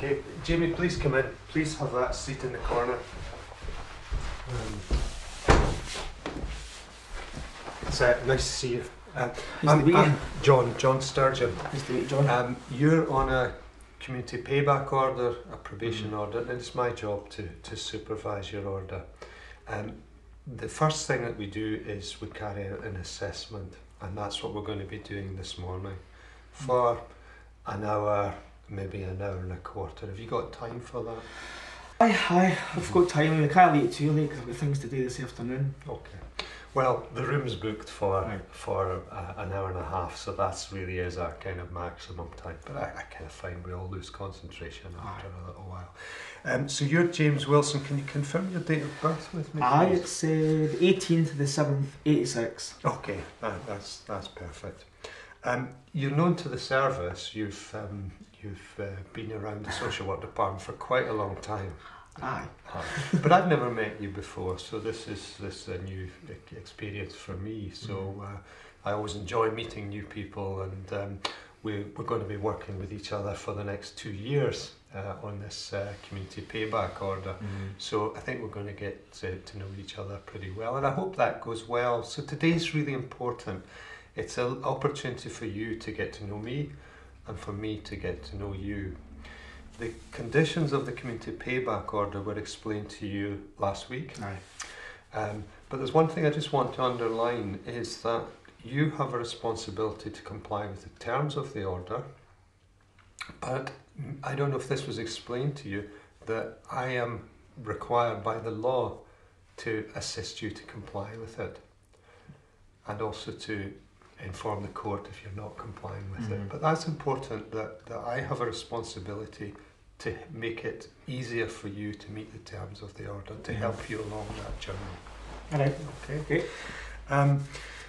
Okay, Jamie, please come in. Please have that seat in the corner. It's nice to see you. I'm John Sturgeon. Nice to meet you, John. You're on a community payback order, a probation order, and it's my job to supervise your order. The first thing that we do is we carry out an assessment, and that's what we're going to be doing this morning for an hour, maybe an hour and a quarter. Have you got time for that? I've got time. I mean, I can't leave it too late because I've got things to do this afternoon. Okay. Well, the room's booked for an hour and a half, so that's really is our kind of maximum time. But I kind of find we all lose concentration after a little while. So you're James Wilson. Can you confirm your date of birth with me? It's the 18th of the 7th, 86. Okay, that's perfect. You're known to the service. You've been around the social work department for quite a long time. Aye. But I've never met you before, so this is a new experience for me. So I always enjoy meeting new people, and we're going to be working with each other for the next 2 years on this community payback order. So I think we're going to get to know each other pretty well, and I hope that goes well. So today's really important. It's an opportunity for you to get to know me, and for me to get to know you. The conditions of the community payback order were explained to you last week. Aye. But there's one thing I just want to underline is that you have a responsibility to comply with the terms of the order. But I don't know if this was explained to you, that I am required by the law to assist you to comply with it, and also to inform the court if you're not complying with it. But that's important, that I have a responsibility to make it easier for you to meet the terms of the order, to help you along that journey. All right. Okay.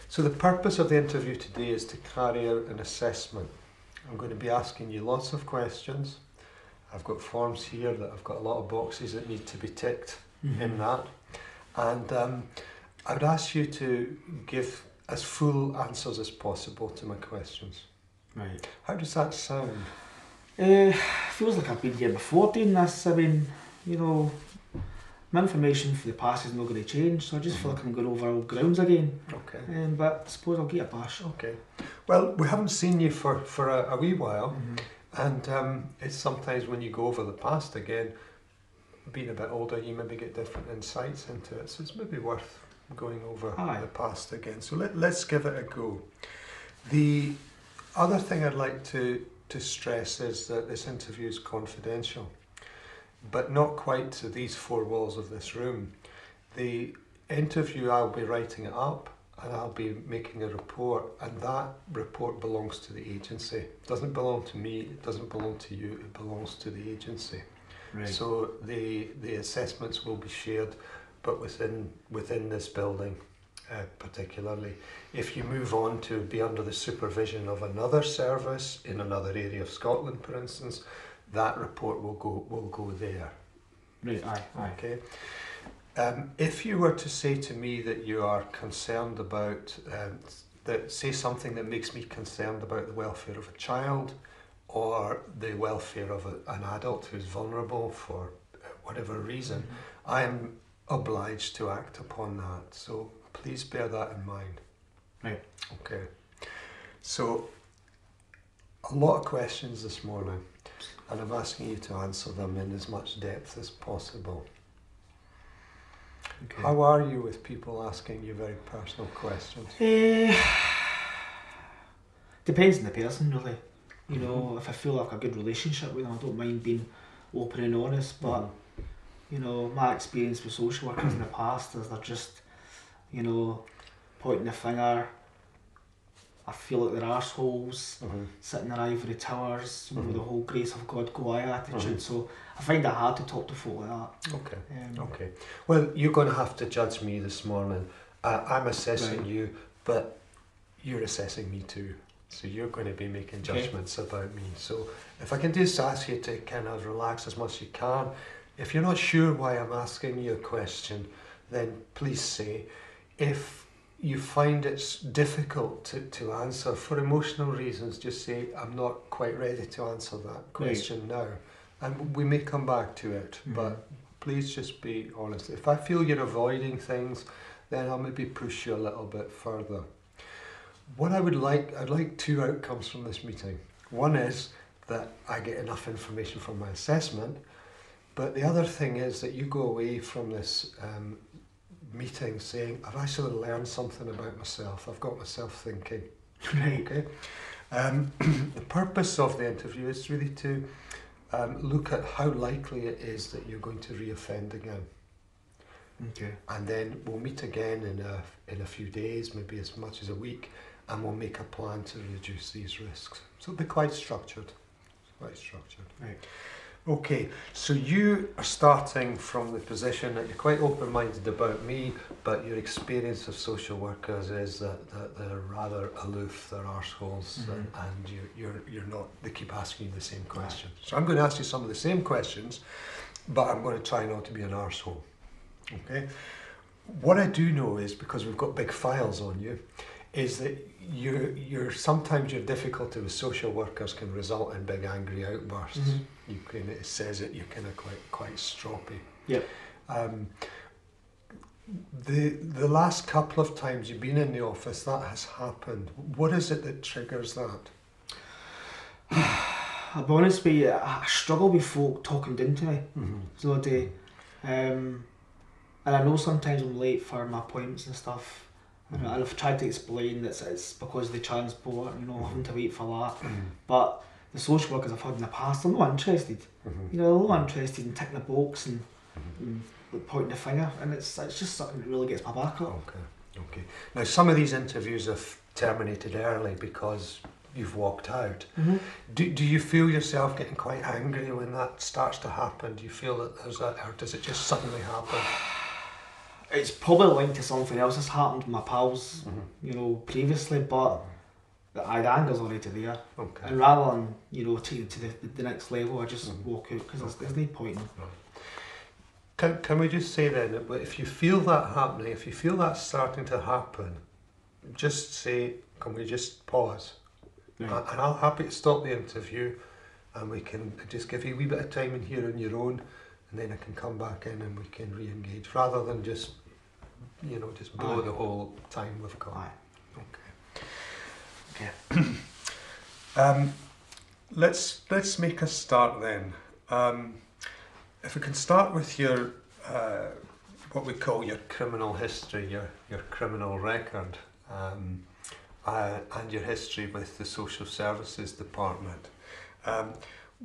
So the purpose of the interview today is to carry out an assessment. I'm going to be asking you lots of questions. I've got forms here that I've got a lot of boxes that need to be ticked in that. And I would ask you to give as full answers as possible to my questions. Right. How does that sound? Feels like I've been here before doing this. I mean, you know, my information for the past is not going to change, so I just feel like I'm going over old grounds again. Okay. But I suppose I'll get a bash. Okay. Well, we haven't seen you for a wee while, and it's sometimes when you go over the past again, being a bit older, you maybe get different insights into it, so it's maybe worth going over the past again. So let's give it a go. The other thing I'd like to stress is that this interview is confidential, but not quite to these four walls of this room. The interview, I'll be writing it up and I'll be making a report, and that report belongs to the agency. It doesn't belong to me, it doesn't belong to you, it belongs to the agency. Right. So the assessments will be shared, but within this building particularly. If you move on to be under the supervision of another service in another area of Scotland, for instance, that report will go there. Right. Aye. Okay. If you were to say to me that you are concerned about, say something that makes me concerned about the welfare of a child, or the welfare of an adult who's vulnerable for whatever reason, I am obliged to act upon that. So please bear that in mind. Right. Okay. So a lot of questions this morning, and I'm asking you to answer them in as much depth as possible. Okay. How are you with people asking you very personal questions? Depends on the person, really. You know, if I feel like a good relationship with them, I don't mind being open and honest, but you know, my experience with social workers in the past is they're just, you know, pointing the finger. I feel like they're arseholes, sitting in their ivory towers with the whole grace of God go I attitude. So I find it hard to talk to folk like that. Okay. Okay. Well, you're going to have to judge me this morning. I'm assessing you, but you're assessing me too. So you're going to be making judgments about me. So if I can just ask you to kind of relax as much as you can. If you're not sure why I'm asking you a question, then please say. If you find it's difficult to answer for emotional reasons, just say, I'm not quite ready to answer that question now. and we may come back to it, but please just be honest. If I feel you're avoiding things, then I'll maybe push you a little bit further. What I'd like two outcomes from this meeting. One is that I get enough information from my assessment, but the other thing is that you go away from this meeting saying, I've actually learned something about myself. I've got myself thinking. Right. Okay. The purpose of the interview is really to look at how likely it is that you're going to reoffend again. Okay. And then we'll meet again in a few days, maybe as much as a week, and we'll make a plan to reduce these risks. So it'll be quite structured. Right. Okay, so you are starting from the position that you're quite open-minded about me, but your experience of social workers is that they're rather aloof, they're arseholes, and you're not, they keep asking you the same questions. So I'm going to ask you some of the same questions, but I'm going to try not to be an arsehole. Okay? What I do know is, because we've got big files on you, is that sometimes your difficulty with social workers can result in big angry outbursts. It says it, you're kind of quite stroppy. Yep. The last couple of times you've been in the office, that has happened. What is it that triggers that? I'll be honest with you, I struggle with folk talking down to me. So I do. And I know sometimes I'm late for my appointments and stuff. And I've tried to explain that it's because of the transport, having to wait for that. But the social workers I've had in the past, they're not interested. They're not interested in ticking the box and pointing the finger, and it's just something that really gets my back up. Okay. Now, some of these interviews have terminated early because you've walked out. Do you feel yourself getting quite angry when that starts to happen? Do you feel that there's that, or does it just suddenly happen? It's probably linked to something else that's happened with my pals, previously, but the anger's already there. Okay. And rather than, taking it to the next level, I just walk out, because there's no point in it. Can we just say then, that if you feel that happening, if you feel that starting to happen, just say, can we just pause? And I'm happy to stop the interview, and we can just give you a wee bit of time in here on your own, and then I can come back in and we can re-engage, rather than just blow the whole time we've got. Okay. Let's make a start then. If we can start with your what we call your criminal history, your criminal record, and your history with the social services department.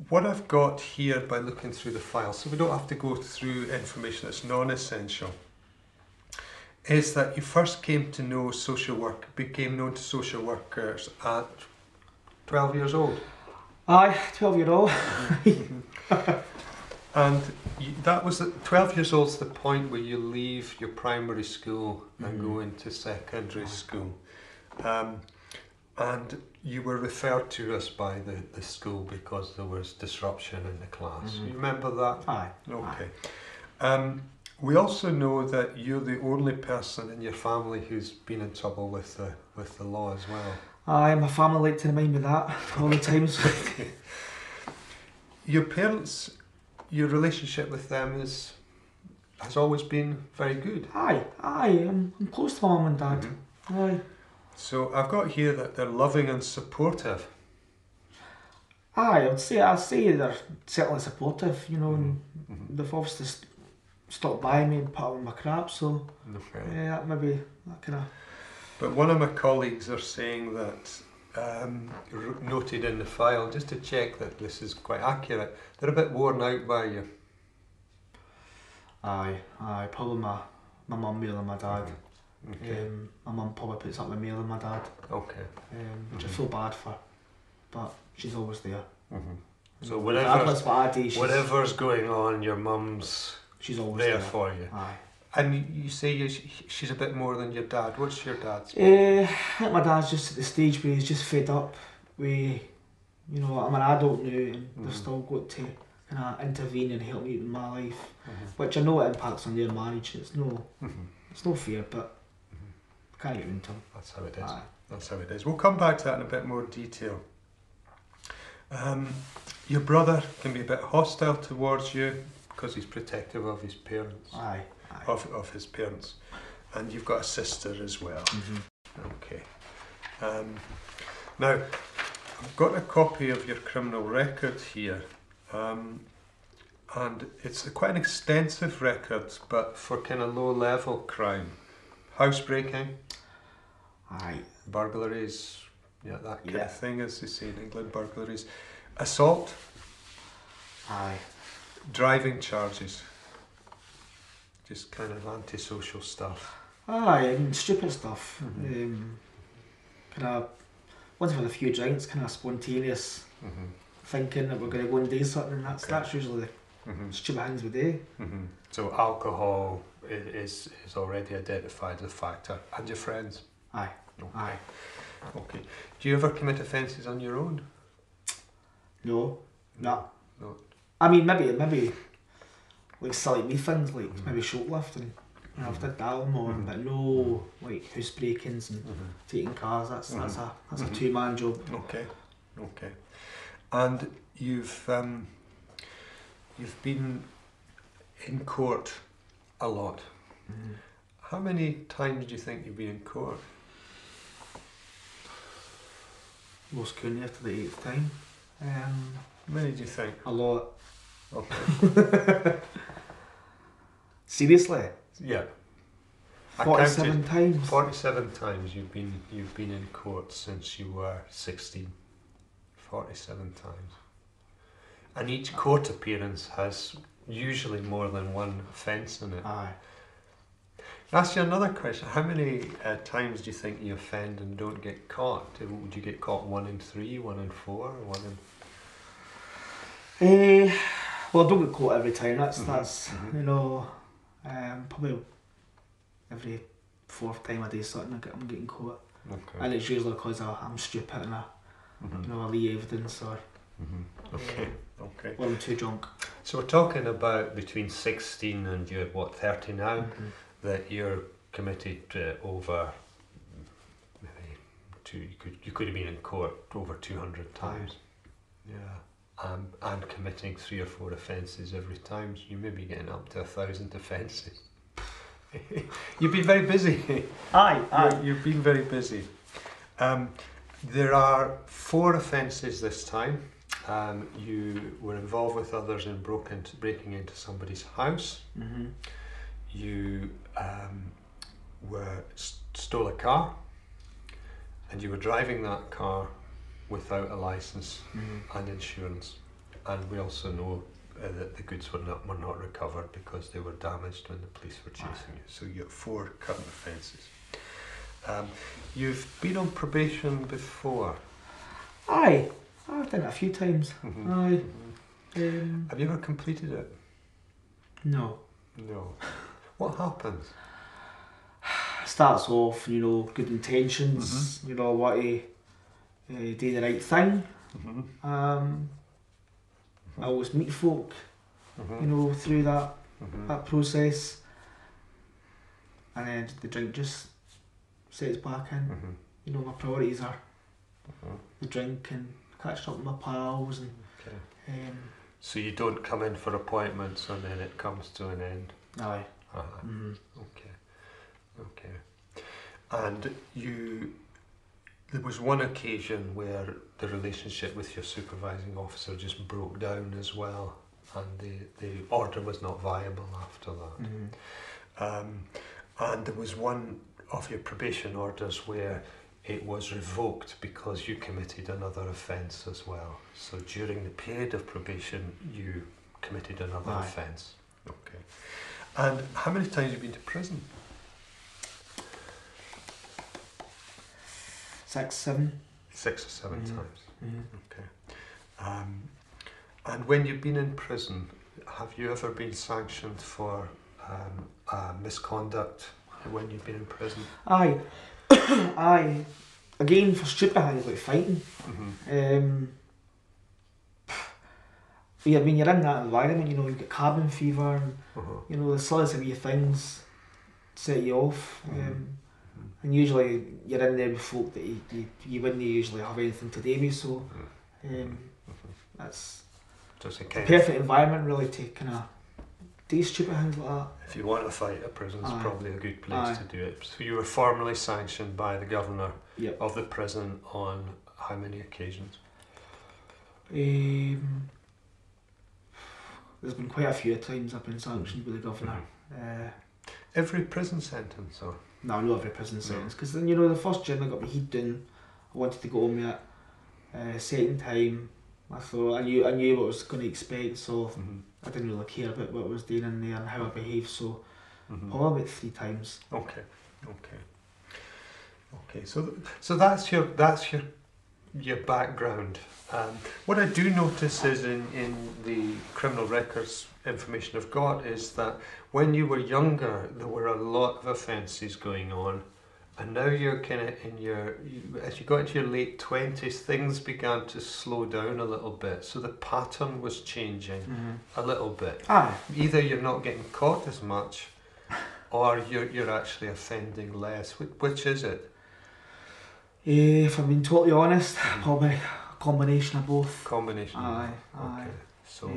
What I've got here by looking through the file, so we don't have to go through information that's non-essential, is that you first became known to social workers at 12 years old. Aye, 12-year-old. And that was at 12 years old, the point where you leave your primary school and go into secondary school. And you were referred to us by the school because there was disruption in the class. You remember that? Aye. Okay. We also know that you're the only person in your family who's been in trouble with the law as well. Aye, my family like to remind me that all the times. Your parents, your relationship with them has always been very good. Aye, I'm close to my mum and dad. Aye. So I've got here that they're loving and supportive. Aye, I'd say they're certainly supportive, and they've obviously stopped by me and put up with my crap, so yeah, maybe that kind of... But one of my colleagues are saying that, noted in the file, just to check that this is quite accurate, they're a bit worn out by you. Aye, probably my mum more than my dad. Okay. My mum probably puts up with me more than my dad. Okay. Which I feel bad for, but she's always there. So whatever's going on, your mum's she's always there for you. Aye. And you say she's a bit more than your dad. What's your dad's? I think my dad's just at the stage where he's just fed up with, I'm an adult now and they've still got to kind of intervene and help me in my life, which I know it impacts on their marriage. It's no fair, but I can't get into them. That's how it is. Aye. That's how it is. We'll come back to that in a bit more detail. Your brother can be a bit hostile towards you because he's protective of his parents. Aye. Of his parents. And you've got a sister as well. Okay. Now, I've got a copy of your criminal record here. And it's quite an extensive record, but for kind of low-level crime. Housebreaking. Aye. Burglaries. Yeah, that kind of thing, as they say in England, burglaries. Assault. Aye. Driving charges. Just kind of antisocial stuff. Aye, I mean, stupid stuff. Kind of, once I've had a few drinks, kind of spontaneous thinking that we're going to go and do something, and that's usually the stupid things we do. So alcohol is already identified as a factor. And your friends? Aye. Okay. Aye. Okay. Do you ever commit offences on your own? No. No. I mean, maybe like silly me things, like maybe shoplifting. You know, I've did that more, but no, like house breakings and taking cars. That's a two-man job. Okay. And you've been in court a lot. How many times do you think you've been in court? Lost count after the 8th time. How many do you think? A lot. Okay. Seriously? Yeah. 47 times. 47 times you've been in court since you were 16. 47 times. And each court appearance has usually more than one offence in it. Aye. I'll ask you another question. How many times do you think you offend and don't get caught? Would you get caught 1 in 3, 1 in 4, 1 in... Well, I don't get caught every time. That's you know, probably every 4th time I do something I'm getting caught. Okay. And it's usually because I'm stupid and I leave evidence or Okay. or I'm too drunk. So we're talking about between 16 and you're 30 now, that you're committed over maybe you could have been in court over 200 times. Yeah. And committing 3 or 4 offences every time. You may be getting up to 1,000 offences. You've been very busy. Aye. You've been very busy. There are 4 offences this time. You were involved with others in breaking into somebody's house. You stole a car, and you were driving that car without a licence and insurance. And we also know that the goods were not recovered because they were damaged when the police were chasing you. So you have 4 current offences. You've been on probation before. Aye. I've done it a few times. Aye. Have you ever completed it? No. No. What happens? Starts off, you know, good intentions, you know, want to do the right thing. I always meet folk, you know, through that process. And then the drink just sets back in. You know, my priorities are the drink and catching up with my pals. And so you don't come in for appointments and then it comes to an end? Aye. Okay. And there was one occasion where the relationship with your supervising officer just broke down as well, and the order was not viable after that. And there was one of your probation orders where it was revoked because you committed another offence as well. So during the period of probation, you committed another offence. Okay. And how many times have you been to prison? 6, 7. 6 or 7 times. Okay. And when you've been in prison, have you ever been sanctioned for misconduct when you've been in prison? Aye. Aye. Again, for stupid things like fighting. Yeah, when you're in that environment, you know, you get cabin fever and, you know, the silliest wee things set you off. And usually you're in there with folk that you wouldn't usually have anything to do with, so That's Just a the kind perfect environment really to kind of do stupid things like that. if you want to fight a prison, it's Aye. probably a good place Aye. to do it. So you were formally sanctioned by the governor Yep. of the prison on how many occasions? There's been quite a few times I've been sanctioned by the governor. Every prison sentence, or? No, not every prison sentence, because then, you know, the first gym I got my heat down, I wanted to go home yet. Second time, I thought I knew what I was going to expect, so I didn't really care about what I was doing in there and how I behaved. So probably about 3 times. Okay. So that's your background. What I do notice is in the criminal records information I've got is that when you were younger there were a lot of offences going on, and now you're kind of as you got into your late 20s, things began to slow down a little bit, so the pattern was changing a little bit. Either you're not getting caught as much or you're actually offending less. Which is it? If I'm being totally honest, probably a combination of both. Combination. Aye. So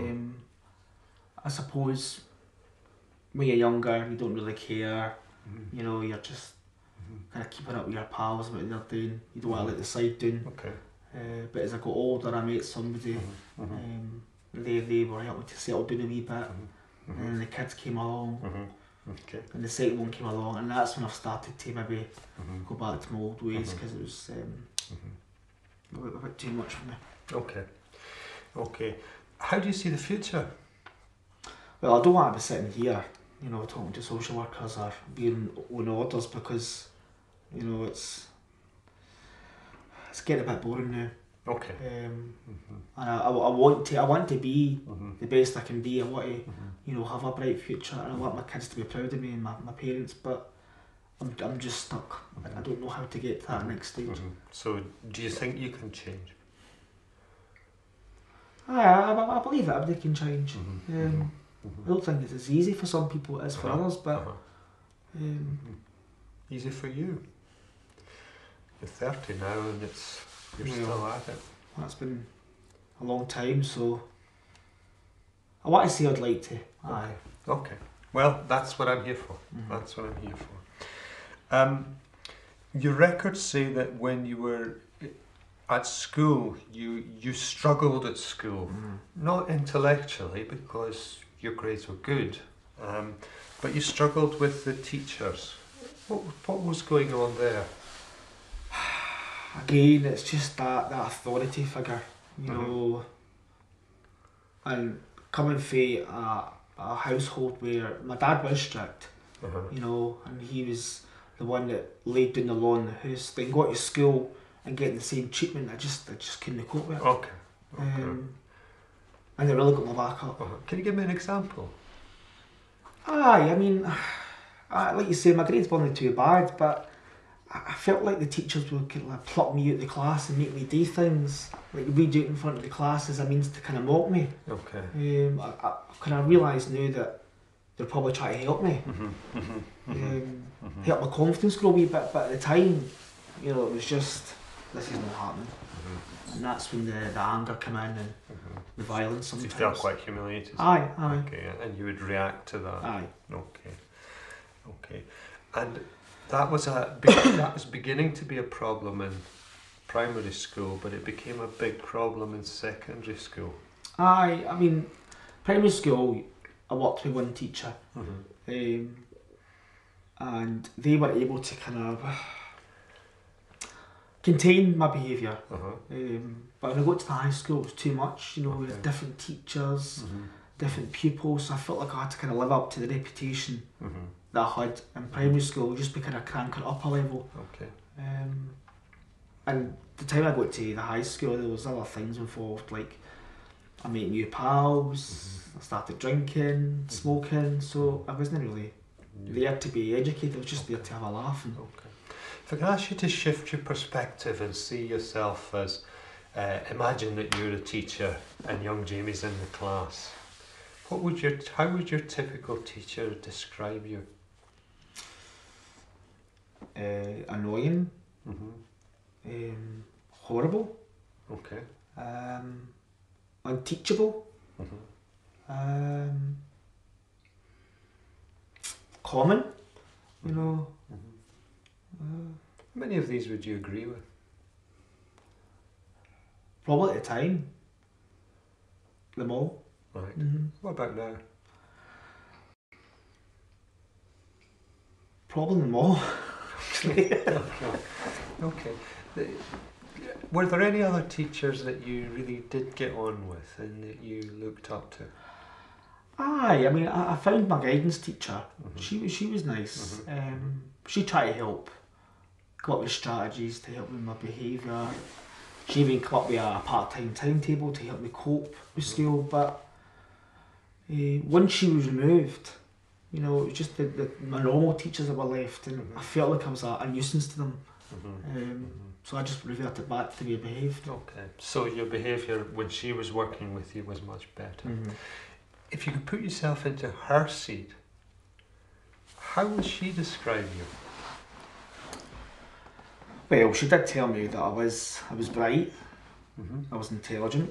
I suppose when you're younger, you don't really care. You know, you're just kind of keeping up with your pals, what they're doing. You don't want to let the side down. Okay. But as I got older, I met somebody. They were helping to settle down a wee bit, and then the kids came along. Okay. And the second one came along, and that's when I've started to maybe go back to my old ways, because it was a bit too much for me. Okay. How do you see the future? Well, I don't want to be sitting here, you know, talking to social workers or being on orders, because, you know, it's getting a bit boring now. Okay. And I want to be the best I can be. I want to, you know, have a bright future, and I want my kids to be proud of me and my parents. But I'm just stuck. I don't know how to get to that next stage. So, do you think you can change? I believe that everybody can change. I don't think it's as easy for some people as for others, but easy for you. You're 30 now, and you're still at it. That's been a long time, so I want to say I'd like to. Aye. Okay. Well, that's what I'm here for. That's what I'm here for. Your records say that when you were at school, you struggled at school, not intellectually because your grades were good, but you struggled with the teachers. What was going on there? Again, it's just that authority figure, you know, and coming from a household where my dad was strict, you know, and he was the one that laid down the law in the house. Then got to school and getting the same treatment, I just couldn't cope with it. Okay. And it really got my back up. Can you give me an example? Aye, I mean, like you say, my grades weren't too bad, but I felt like the teachers would kind of like pluck me out of the class and make me do things, like read out in front of the class as a means to kind of mock me. Okay. I kind of realise now that they're probably trying to help me, help my confidence grow a wee bit, but at the time, you know, it was just, this is not happening. And that's when the anger came in and the violence sometimes. So you felt quite humiliated? Aye. Okay, and you would react to that? Aye. Okay. And that was beginning to be a problem in primary school, but it became a big problem in secondary school. Aye, I mean, primary school, I worked with one teacher, and they were able to kind of contain my behaviour. But when I got to the high school, it was too much. You know, we had different teachers, different pupils, so I felt like I had to kind of live up to the reputation that I had in primary school, just be kind of cranking it up a level. Okay. And the time I got to the high school, there was other things involved, like I made new pals, I started drinking, smoking, so I wasn't really there to be educated, I was just there to have a laugh. Okay. If I can ask you to shift your perspective and see yourself as, imagine that you're a teacher and young Jamie's in the class. How would your typical teacher describe you? Annoying, horrible. Okay. unteachable, common, you know. How many of these would you agree with? Probably at the time, them all. Right. What about now? Probably them all. Okay. Were there any other teachers that you really did get on with and that you looked up to? Aye, I mean, I found my guidance teacher. She was nice. She tried to help, come up with strategies to help with my behaviour. She even come up with a part-time timetable to help me cope with school. But once she was removed, you know, it was just my normal teachers that were left, and I felt like I was a nuisance to them. So I just reverted back to the way I behaved. Okay, so your behaviour when she was working with you was much better. If you could put yourself into her seat, how would she describe you? Well, she did tell me that I was bright, I was intelligent.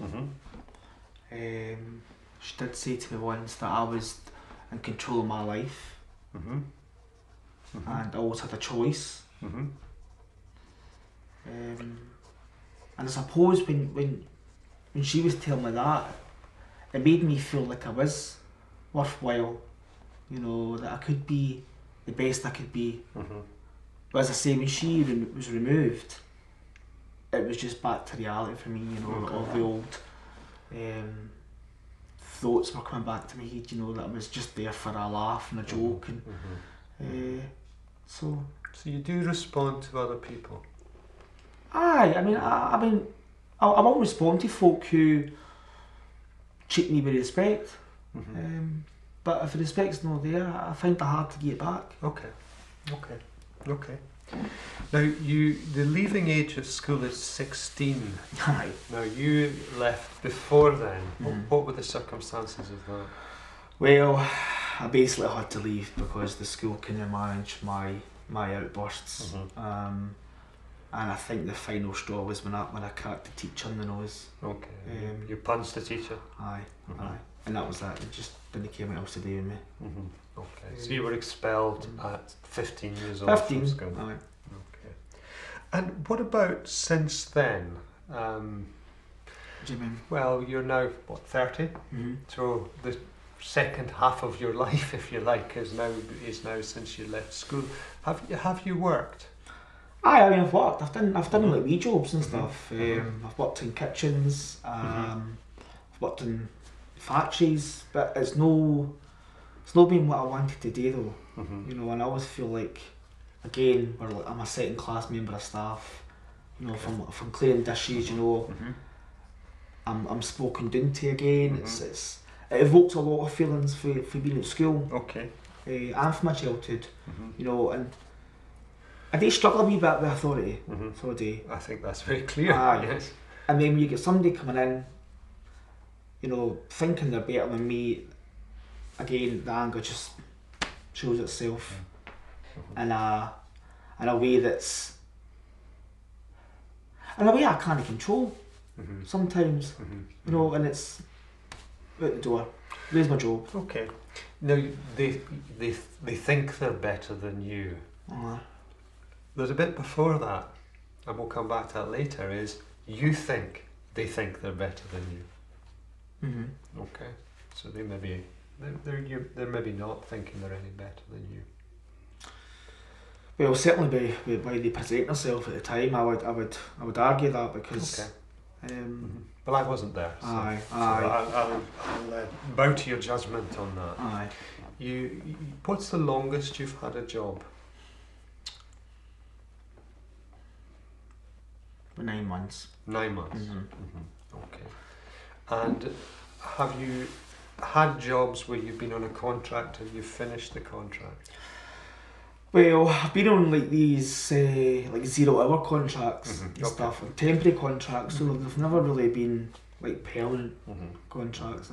She did say to me once that I was in control of my life, and I always had a choice. And I suppose when she was telling me that, it made me feel like I was worthwhile, you know, that I could be the best I could be. But as I say, when she was removed, it was just back to reality for me, you know. All the old thoughts were coming back to my head, you know, that I was just there for a laugh and a joke. And so you do respond to other people? Aye, I mean, I won't respond to folk who treat me with respect. But if the respect's not there, I find it hard to get back. Okay. Now, the leaving age of school is 16. Aye. Now, you left before then. What were the circumstances of that? Well, I basically had to leave because the school couldn't manage my outbursts. And I think the final straw was when I cracked the teacher in the nose. Okay. You punched the teacher? Aye. And that was that. It just didn't care what else to do with me. Okay. So you were expelled at 15 years old 15. from school? Aye. Okay. And what about since then? What do you mean? Well, you're now, what, 30? So the second half of your life, if you like, is now since you left school. Have you worked? Aye, I mean, I've worked. I've done like wee jobs and stuff. I've worked in kitchens. I've worked in factories, but it's no been what I wanted to do though. You know, and I always feel like, again, I'm a second class member of staff. You know, from clearing dishes, you know, I'm spoken down to again. It evokes a lot of feelings for being at school. Okay. And from my childhood, you know, and I do struggle a wee bit with authority, so I do. I think that's very clear. Yes. And then when you get somebody coming in, you know, thinking they're better than me, again, the anger just shows itself in a way that's, in a way I can't control sometimes, you know, and it's out the door. There's my job. Okay. Now, they think they're better than you. There's a bit before that, and we'll come back to that later, is you think they think they're better than you. Okay. So they're maybe not thinking they're any better than you. Well, certainly by they present themselves at the time, I would argue that because. Okay. Well, I wasn't there. So, aye. I'll bow to your judgment on that. Aye. What's the longest you've had a job? 9 months. 9 months. Okay. And have you had jobs where you've been on a contract and you've finished the contract? Well, I've been on like these like 0-hour contracts and stuff, like temporary contracts. So they've never really been like permanent contracts.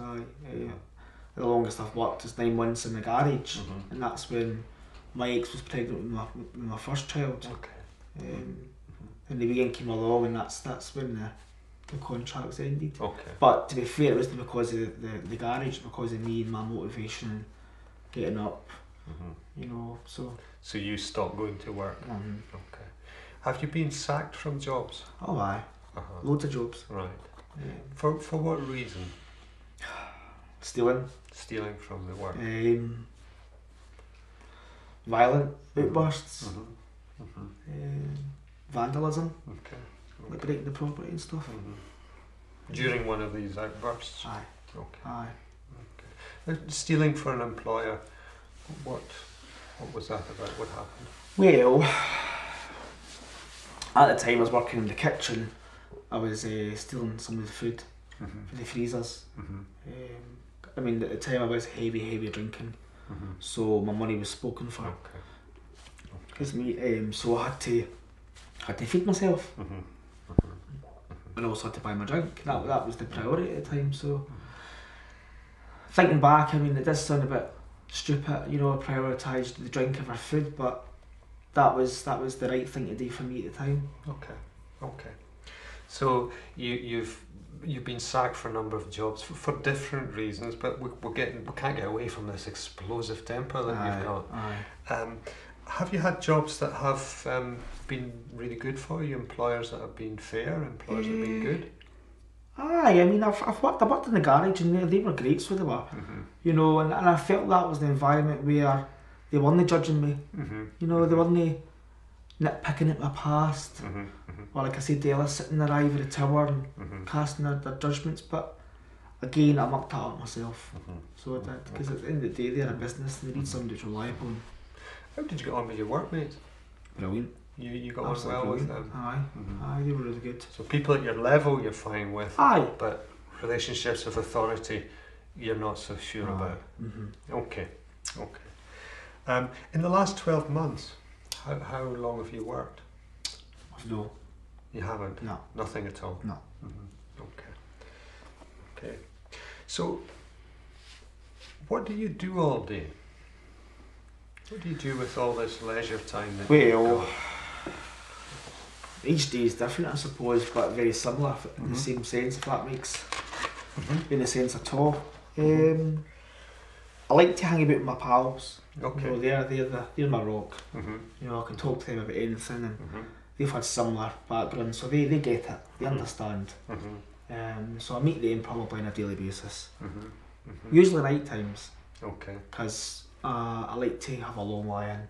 The longest I've worked is 9 months in the garage, and that's when my ex was pregnant with my first child. Okay. And the weekend came along, and that's when the contracts ended. Okay. But to be fair, it was because of the garage, because of me and my motivation getting up, you know, so... So you stopped going to work? Okay. Have you been sacked from jobs? Oh aye, loads of jobs. Right. For what reason? Stealing. Stealing from the work? Violent outbursts. Vandalism. Okay. Like breaking the property and stuff. During one of these outbursts? Aye. Okay. Aye. Okay. Stealing for an employer, what was that about? What happened? Well, at the time I was working in the kitchen, I was stealing some of the food for the freezers. I mean, at the time I was heavy drinking, so my money was spoken for. Because so I had to feed myself, and also had to buy my drink. That was the priority at the time. So thinking back, I mean, it does sound a bit stupid, you know, I prioritised the drink over food, but that was the right thing to do for me at the time. Okay. So you've been sacked for a number of jobs for different we can't get away from this explosive temper that you've got. Have you had jobs that have been really good for you? Employers that have been fair, employers that have been good? Aye, I mean, I worked in the garage and they were great, so they were. You know, and I felt that was the environment where they weren't judging me. You know, they weren't nitpicking at my past. Or like I said, they sitting in their ivory tower and casting their judgments. But again, I mucked that up myself. So I did, because at the end of the day, they're a business and they need somebody to rely upon. How did you get on with your workmates? Brilliant. You got on well with them? Aye, they were really good. So people at your level you're fine with? Aye. But relationships with authority you're not so sure about? Okay. In the last 12 months, how long have you worked? No. You haven't? No. Nothing at all? No. Okay. So, what do you do all day? What do you do with all this leisure time that you've got? Each day is different, I suppose, but very similar in the same sense, if that makes any sense at all. I like to hang about with my pals. Okay. You know, they're my rock. You know, I can talk to them about anything, and they've had similar backgrounds, so they get it, they understand. So I meet them probably on a daily basis. Usually night times. Okay. Because I like to have a long lie-in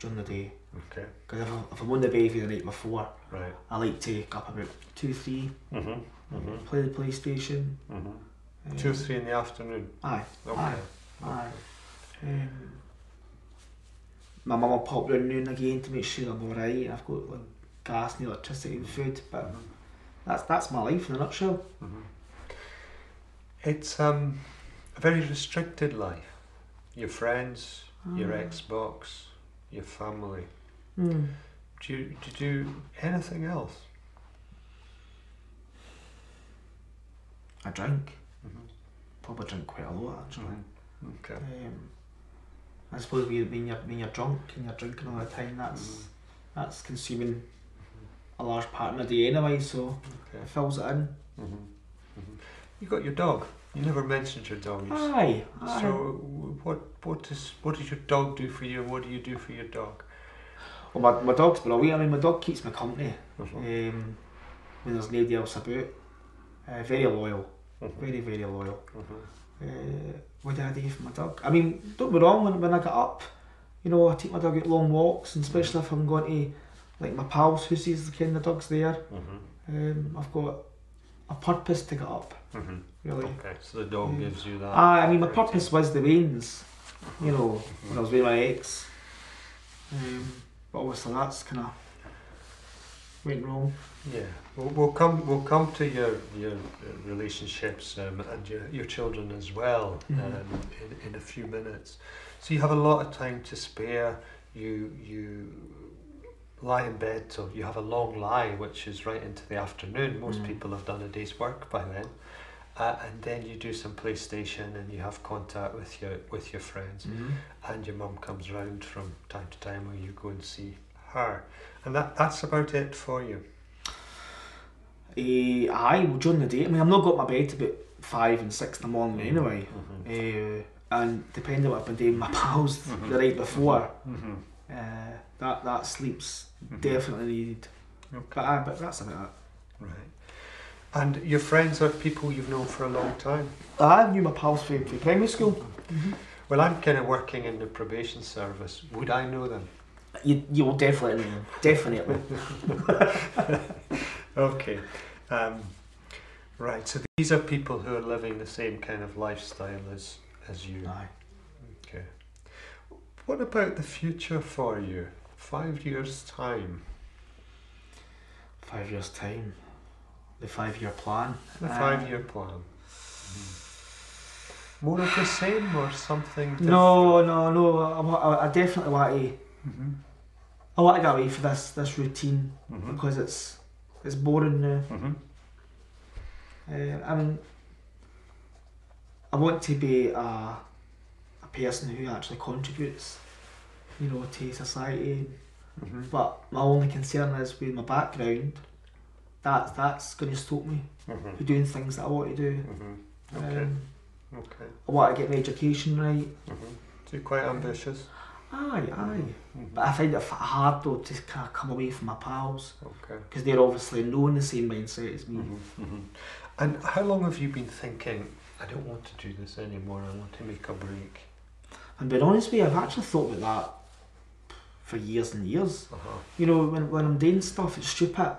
during the day. Okay. Because if I'm on the bevy the night before, right, I like to get up about 2-3, play the PlayStation. 2-3 in the afternoon? Aye. Okay. Aye. My mum will pop round now and again to make sure I'm alright, and I've got like gas and electricity and food, but that's my life in a nutshell. It's a very restricted life. Your friends, your Xbox, your family. Do you do anything else? I drink. Probably drink quite a lot actually. Okay. I suppose when you're drunk and you're drinking all the time, that's consuming a large part of my day anyway, so it fills it in. You got your dog. You never mentioned your dog. Aye. So what does your dog do for you, and what do you do for your dog? Well, my dog's brilliant. I mean, my dog keeps me company when there's nobody else about. Very loyal. Very, very loyal. What do I do for my dog? I mean, don't be wrong, when I get up, you know, I take my dog out long walks, and especially if I'm going to like my pals who sees the kind of dog's there. I've got a purpose to get up. Really. Okay, so the dog gives you that. I mean, my purpose was the reins, you know, when I was with my ex. But obviously that's kind of went wrong. Yeah, we'll come to your relationships and your children as well in a few minutes. So you have a lot of time to spare. You lie in bed till you have a long lie, which is right into the afternoon. Most people have done a day's work by then, and then you do some PlayStation and you have contact with your friends, and your mum comes round from time to time, or you go and see her, and that's about it for you. Aye, well, during the day. I mean, I'm not got my bed to about 5 and 6 in the morning anyway. And depending on what I've been doing with my pals the night before, that sleep's definitely needed. Okay. But that's about it. Right. And your friends are people you've known for a long time? I knew my pals from primary school. Well, I'm kind of working in the probation service. Would I know them? You will definitely know them. Definitely. Okay. Right, so these are people who are living the same kind of lifestyle as you. Aye. Okay. What about the future for you? 5 years' time? 5 years' time. The 5-year plan. The 5-year plan. More of the same or something different? No. I definitely want to. I want to get away from this routine because it's boring now. I mean, I want to be a person who actually contributes, to society. But my only concern is with my background. That's going to stop me from doing things that I want to do. Okay. I want to get my education right. So you're quite ambitious? Aye. But I find it hard though to kind of come away from my pals. Okay. Because they're obviously knowing the same mindset as me. And how long have you been thinking, I don't want to do this anymore, I want to make a break? And being honest with you, I've actually thought about that for years and years. When I'm doing stuff, it's stupid.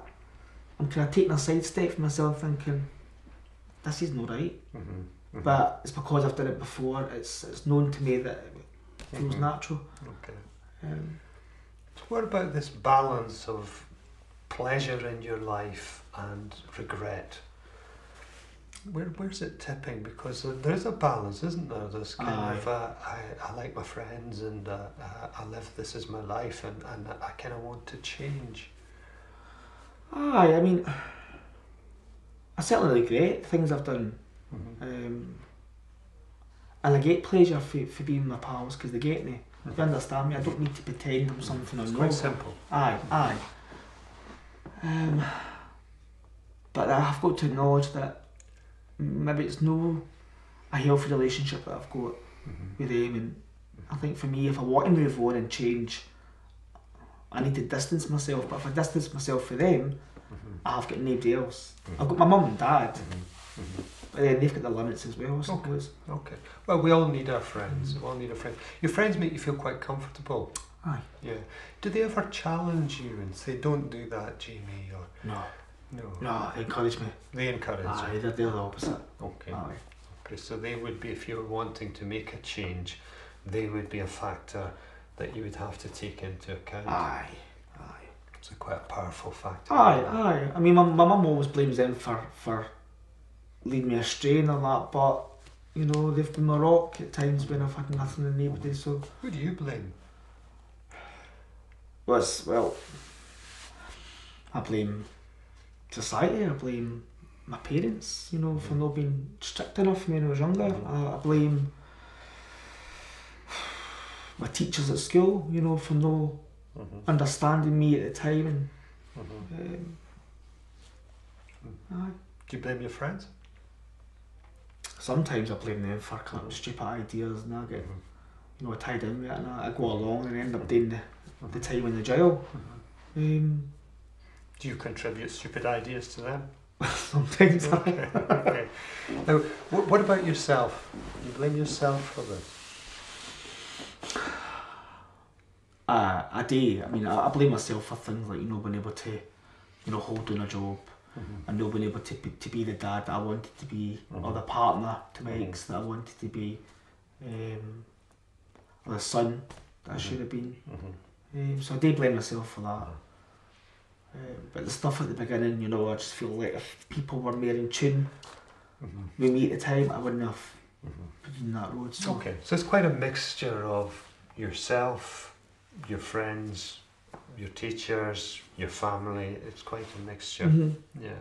I'm kind of taking a sidestep for myself thinking, this is not right. But it's because I've done it before, it's known to me that it feels natural. Okay. So what about this balance of pleasure in your life and regret? Where's it tipping? Because there is a balance, isn't there? There's kind of I like my friends and I live, this is my life, and I kind of want to change. I mean, I certainly regret things I've done. And I get pleasure for being with my pals because they get me. You understand me? I don't need to pretend I'm something I'm not. It's quite simple. Aye. But I've got to acknowledge that maybe it's no a healthy relationship that I've got with them, and I think for me, if I want to move on and change, I need to distance myself. But if I distance myself from them, I've got nobody else. I've got my mum and dad, but then they've got their limits as well, I suppose. Okay. Well, we all need our friends. We all need our friends. Your friends make you feel quite comfortable. Aye. Yeah. Do they ever challenge you and say, "Don't do that, Jamie"? Or No, they encourage me. They encourage you. Aye, they're the opposite. Okay. Aye. Okay. So they would be, if you're wanting to make a change, they would be a factor that you would have to take into account. Aye. It's quite a powerful factor. Aye. I mean, my mum always blames them for leading me astray and all that, but they've been my rock at times when I've had nothing and nobody. So who do you blame? Well, I blame society. I blame my parents, for not being strict enough when I was younger. I blame my teachers at school, for not understanding me at the time. And aye. Do you blame your friends? Sometimes I blame them for kind of stupid ideas, and I get tied in with it, and I go along and end up doing the time in the jail. Do you contribute stupid ideas to them? Sometimes. Okay. Now, what about yourself? Do you blame yourself for this? I do. I mean, I blame myself for things like being able to, hold down a job, and not being able to be the dad that I wanted to be, or the partner to my ex that I wanted to be, or the son that I should have been. So I do blame myself for that. But the stuff at the beginning, I just feel like if people were more in tune with me at the time, I wouldn't have been on that road. So. Okay, so it's quite a mixture of yourself, your friends, your teachers, your family. It's quite a mixture. Yeah.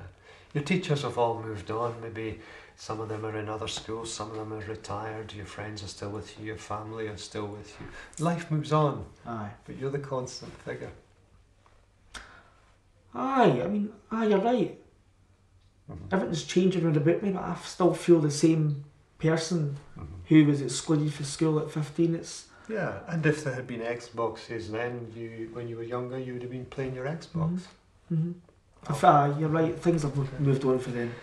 Your teachers have all moved on. Maybe some of them are in other schools, some of them are retired. Your friends are still with you, your family are still with you. Life moves on. Aye. But you're the constant figure. Aye, I mean, you're right. Everything's changing around about me, but I still feel the same person who was excluded from school at 15. It's Yeah, and if there had been Xboxes then, when you were younger, you would have been playing your Xbox. You're right, things have moved on for then.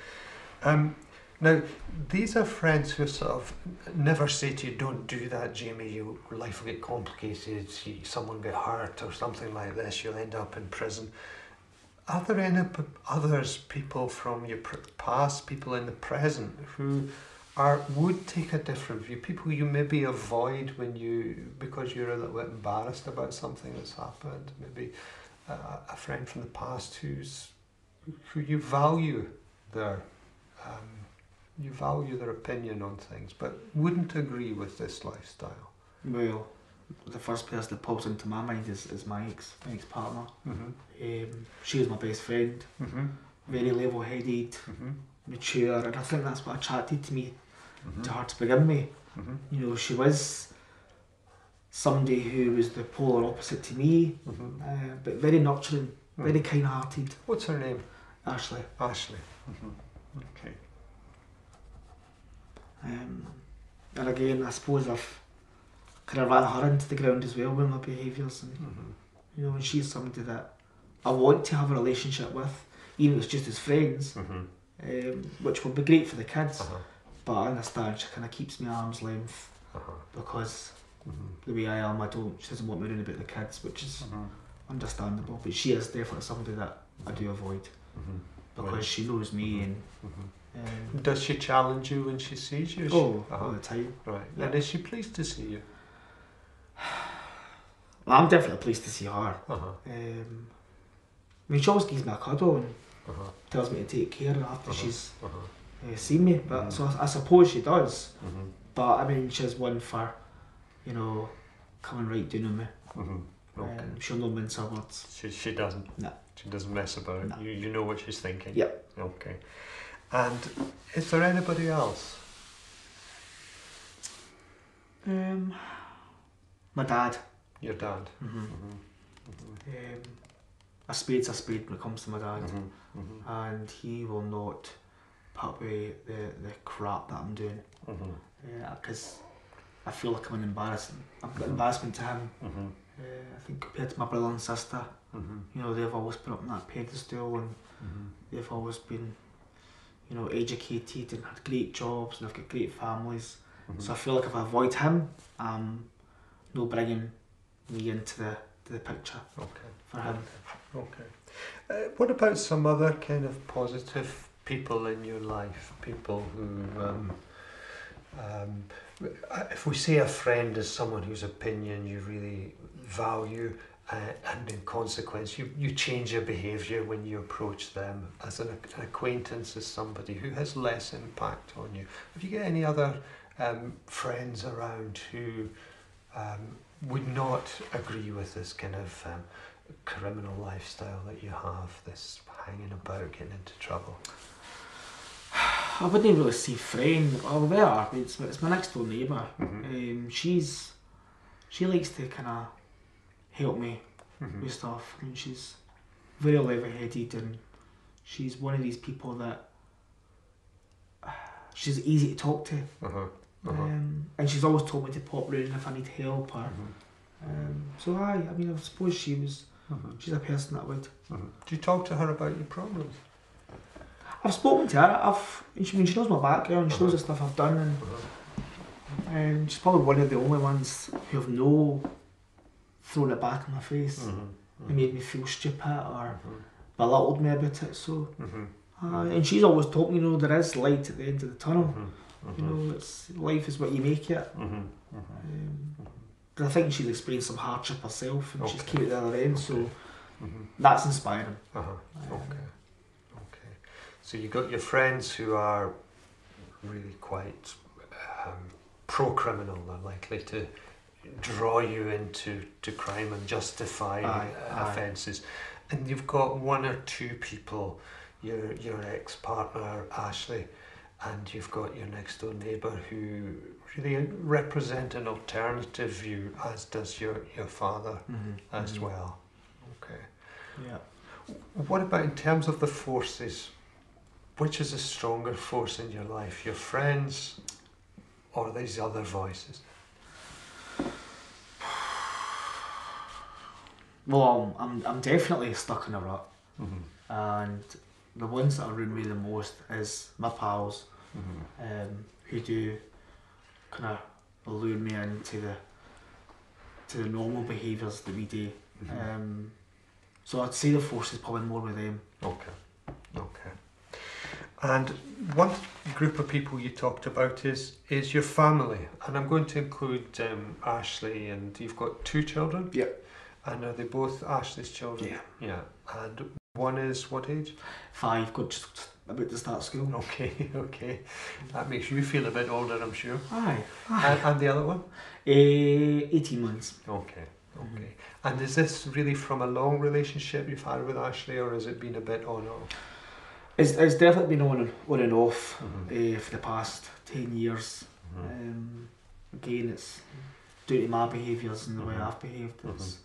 Now, these are friends who sort of never say to you, don't do that, Jamie, your life will get complicated, someone get hurt or something like this, you'll end up in prison. Are there any others, people from your past, people in the present, who would take a different view, people you maybe avoid because you're a little bit embarrassed about something that's happened, maybe a friend from the past who you value their opinion on things, but wouldn't agree with this lifestyle? Well, the first person that pops into my mind is my ex-partner. She was my best friend, very level-headed, mature, and I think that's what attracted me to her to begin with. You know, she was somebody who was the polar opposite to me, but very nurturing, very kind-hearted. What's her name? Ashley. Ashley. Okay. And again, I suppose I've kind of ran her into the ground as well with my behaviours, and you know, and she's somebody that I want to have a relationship with, even if it's just as friends, which would be great for the kids. But I understand she kind of keeps me at arm's length because the way I am, she doesn't want me around about the kids, which is understandable. But she is definitely somebody that I do avoid because she knows me and. Does she challenge you when she sees you? All the time. Right. Yeah. And is she pleased to see you? Well, I'm definitely pleased to see her. I mean, she always gives me a cuddle and tells me to take care of her after she's seen me. But so I suppose she does. But I mean, she's one for, you know, coming right down on me. Okay. She'll not mince her words. She doesn't. No. She doesn't mess about. No. You know what she's thinking. Yep. Okay. And is there anybody else? My dad. Your dad. A spade's a spade when it comes to my dad, and he will not put up with the crap that I'm doing. Because I feel like I'm an embarrassment to him. I think compared to my brother and sister, you know, they've always been up on that pedestal, and they've always been, you know, educated and had great jobs and they've got great families. So I feel like if I avoid him, no bringing me into the picture for him. Okay. What about some other kind of positive people in your life? People who, if we say a friend is someone whose opinion you really value, and in consequence you change your behaviour when you approach them. As an acquaintance is somebody who has less impact on you. Have you got any other friends around who would not agree with this kind of criminal lifestyle that you have, this hanging about, getting into trouble? I wouldn't really say friend. Oh, they are. It's my next door neighbour. She likes to kind of help me with stuff. I mean, she's very level-headed, and she's one of these people that she's easy to talk to. And she's always told me to pop round if I need help. Or, so I mean, I suppose she's a person that would. Do you talk to her about your problems? I've spoken to her. She knows my background. She knows the stuff I've done, and she's probably one of the only ones who have thrown it back in my face and made me feel stupid or belittled me about it. So, and she's always told me, you know, there is light at the end of the tunnel. You know, life is what you make it. But I think she's experienced some hardship herself, and she's came at the other end. So that's inspiring. So you got your friends who are really quite pro-criminal. They're likely to draw you into crime and justify offences. And you've got one or two people, your ex-partner Ashley, and you've got your next door neighbour who really represent an alternative view, as does your father as well. Okay. Yeah. What about in terms of the forces which is a stronger force in your life, your friends or these other voices? Well, I'm definitely stuck in a rut, and the ones that ruin me the most is my pals, who do kind of lure me into the normal behaviours that we do. So I'd say the force is probably more with them. Okay. And one group of people you talked about is your family, and I'm going to include Ashley, and you've got 2 children? Yep. And are they both Ashley's children? Yeah. Yeah. And one is what age? 5, got just about to start school. Okay. That makes you feel a bit older, I'm sure. Aye. And the other one? 18 months. Okay. And is this really from a long relationship you've had with Ashley, or has it been a bit on off? It's definitely been on and off for the past 10 years. Again, it's due to my behaviours and the way I've behaved. It's,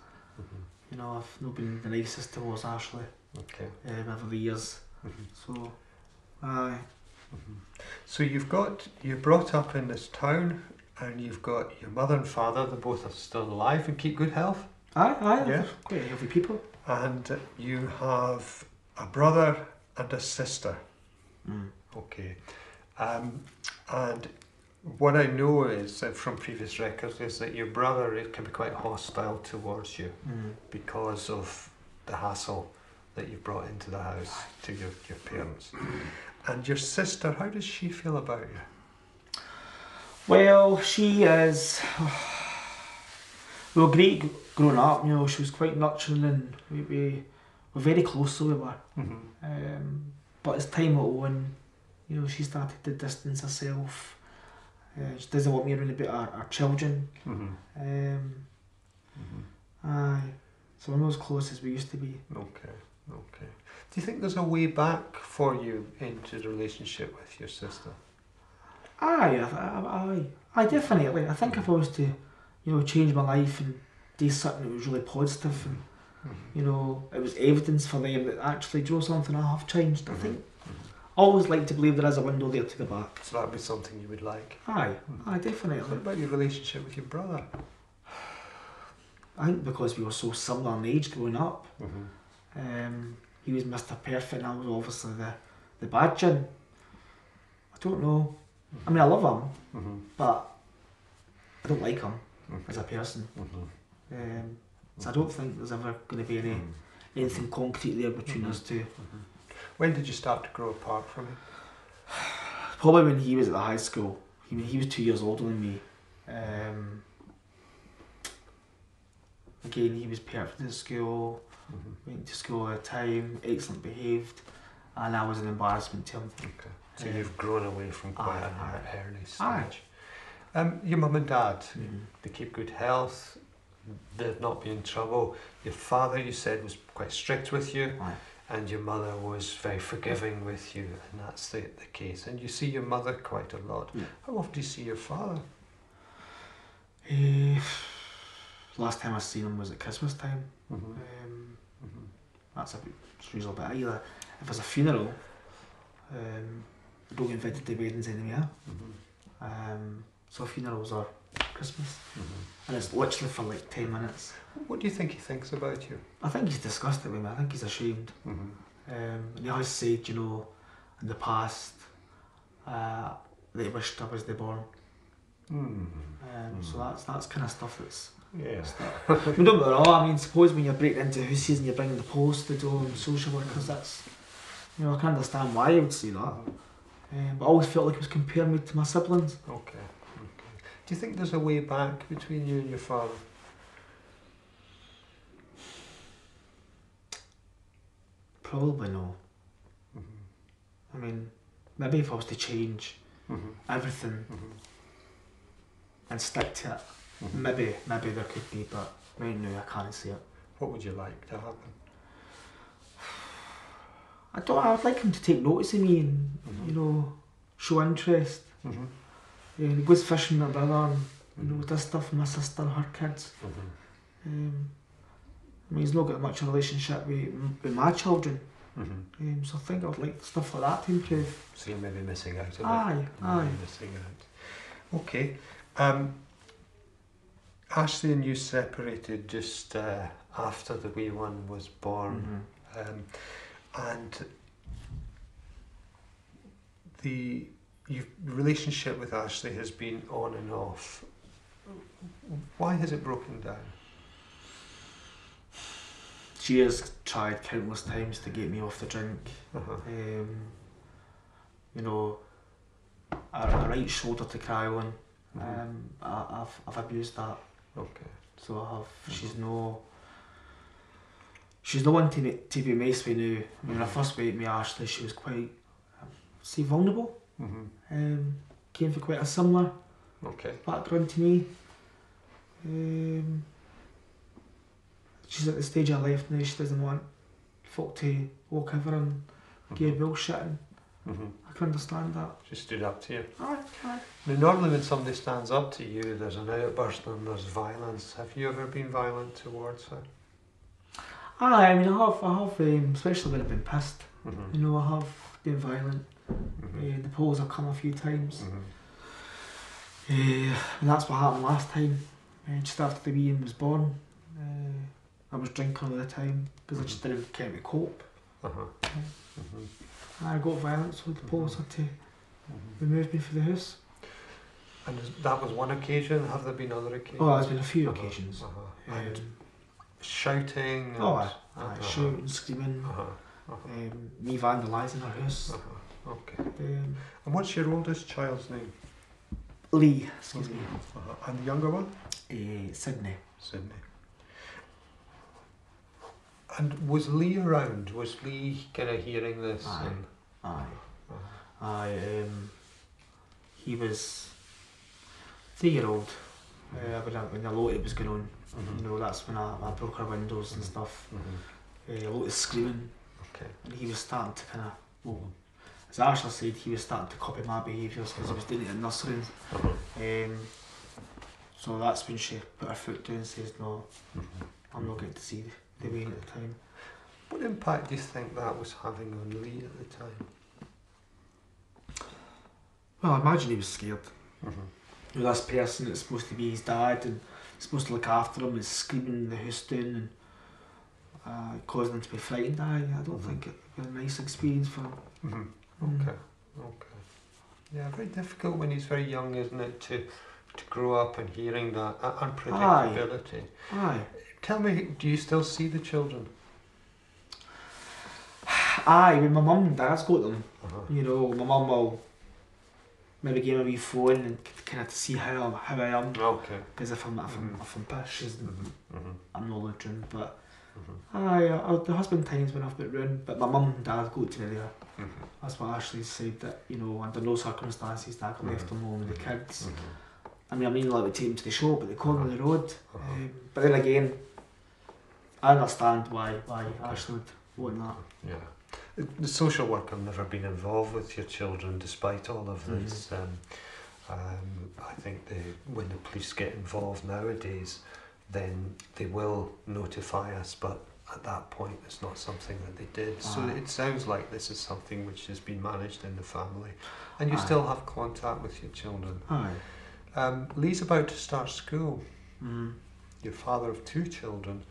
you know, I've not been the nicest towards Ashley over the years. So, aye. So you're brought up in this town, and you've got your mother and father. They both are still alive and keep good health. Aye. Yeah. Quite healthy people. And you have a brother and a sister. Okay. And what I know is from previous records is that your brother can be quite hostile towards you because of the hassle that you've brought into the house to your parents. And your sister, how does she feel about you? Well, she is. We were great growing up, you know. She was quite nurturing, and we were very close, so we were. But as time went on, you know, she started to distance herself. She doesn't want me around about our children. Aye. So we're not as close as we used to be. Okay. Do you think there's a way back for you into the relationship with your sister? Aye, definitely. I think if I was to, you know, change my life and do something that was really positive, and you know, it was evidence for them that actually, do you know something, I have changed. I think I always like to believe there is a window there to the back. So that would be something you would like? Aye, definitely. What about your relationship with your brother? I think because we were so similar in age growing up, he was Mr. Perfect and I was obviously the bad gin. I don't know. I mean, I love him, but I don't like him as a person. So I don't think there's ever going to be anything concrete there between us two. When did you start to grow apart from him? Probably when he was at the high school. He was 2 years older than me. Again, he was perfect at school, went to school all the time, excellent behaved, and I was an embarrassment to him. Okay. So you've grown away from quite an early stage. Your mum and dad, they keep good health, they've not been in trouble. Your father, you said, was quite strict with you, and your mother was very forgiving with you, and that's the case. And you see your mother quite a lot. How often do you see your father? Last time I seen him was at Christmas time. That's usually about either. If there's a funeral, I don't get invited to weddings anyway. So funerals are Christmas, and it's literally for like 10 minutes. What do you think he thinks about you? I think he's disgusted with me. I think he's ashamed. And he always said, you know, in the past, that he wished I was the born. So that's kind of stuff that's. I mean, don't get me wrong. I mean, suppose when you're breaking into houses and you're bringing the post, the door, and social workers, that's, you know, I can understand why I would say that. But I always felt like he was comparing me to my siblings. Okay. Do you think there's a way back between you and your father? Probably no. I mean, maybe if I was to change everything and stick to it, maybe there could be, but right now I can't see it. What would you like to happen? I'd like him to take notice of me and, you know, show interest. Yeah, he goes fishing with my brother and, you know, does stuff with my sister and her kids. I mean, he's not got much of a relationship with my children. So I think I would like stuff like that to improve. So you're maybe missing out a bit. Aye. Missing out. Okay. Ashley and you separated just after the wee one was born, and the relationship with Ashley has been on and off. Why has it broken down? She has tried countless times to get me off the drink. You know, a right shoulder to cry on. I've abused that. Okay. So I have. She's no one to be messed with now. When I first met Ashley, she was quite, say, vulnerable. Came from quite a similar background to me. She's at the stage of life now. She doesn't want folk to walk over and give bullshitting. I can understand that. She stood up to you. Aye. Now, normally when somebody stands up to you, there's an outburst and there's violence. Have you ever been violent towards her? Aye, I mean, I have, especially when I've been pissed. You know, I have been violent. The polls have come a few times. And that's what happened last time. Just after the wee one was born. I was drinking all the time because I just didn't care to cope. I got violent, so the police had to remove me from the house. And that was one occasion? Have there been other occasions? Oh, there's been a few occasions. And shouting? And, shouting, screaming, me vandalising her house. Okay. And what's your oldest child's name? Lee, excuse me. And the younger one? Sydney. Sydney. And was Lee around? Was Lee kind of hearing this? He was 3-year-old when a lot of it was going on. You know, that's when I broke her windows and stuff. A lot of screaming. And he was starting to kind of, as Ashley said, he was starting to copy my behaviours because he was doing it in nursery. So that's when she put her foot down and says, no, I'm not getting to see the way at the time. What impact do you think that was having on Lee at the time? Well, I imagine he was scared. You know, this person that's supposed to be his dad and supposed to look after him is screaming the house down and causing him to be frightened. I don't think it was a nice experience for him. Okay. Yeah, very difficult when he's very young, isn't it, to grow up and hearing that unpredictability. Aye. Tell me, do you still see the children? Aye, when my mum and dad's got them, you know, my mum will maybe give me a wee phone and kind of to see how I am. Okay. Because if I'm pissed, I'm not looking. But aye, there has been times when I've been ruined, but my mum and dad go to me there. That's what Ashley said, that, you know, under no circumstances dad left them home with the kids. I mean, I'm not allowed to take them to the shop at the corner of the road. But then again, I understand why Ashley would want that. Yeah. The social worker have never been involved with your children despite all of this. I think when the police get involved nowadays, then they will notify us, but at that point it's not something that they did. So it sounds like this is something which has been managed in the family. And you still have contact with your children. Lee's about to start school. You're father of 2 children.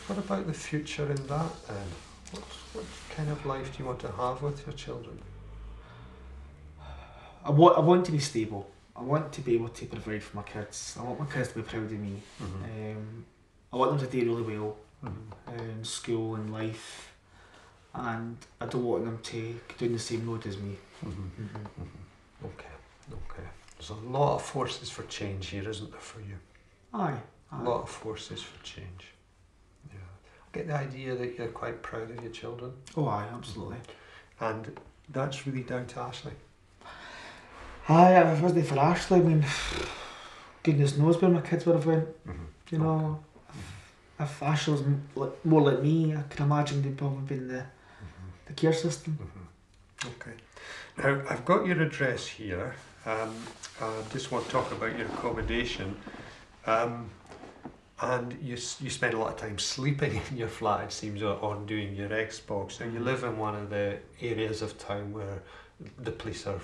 What about the future in that then? What kind of life do you want to have with your children? I want to be stable. I want to be able to provide for my kids. I want my kids to be proud of me. I want them to do really well in school and life, and I don't want them to go down the same road as me. Okay. There's a lot of forces for change here, isn't there, for you? Aye. A lot of forces for change. Yeah. I get the idea that you're quite proud of your children. Oh, aye, absolutely. And that's really down to Ashley. Aye, if it wasn't for Ashley, I mean, goodness knows where my kids would have went. You know, if Ashley was more like me, I can imagine they'd probably been the care system. Okay. Now, I've got your address here. I just want to talk about your accommodation. And you spend a lot of time sleeping in your flat, it seems, or doing your Xbox. So you live in one of the areas of town where the police are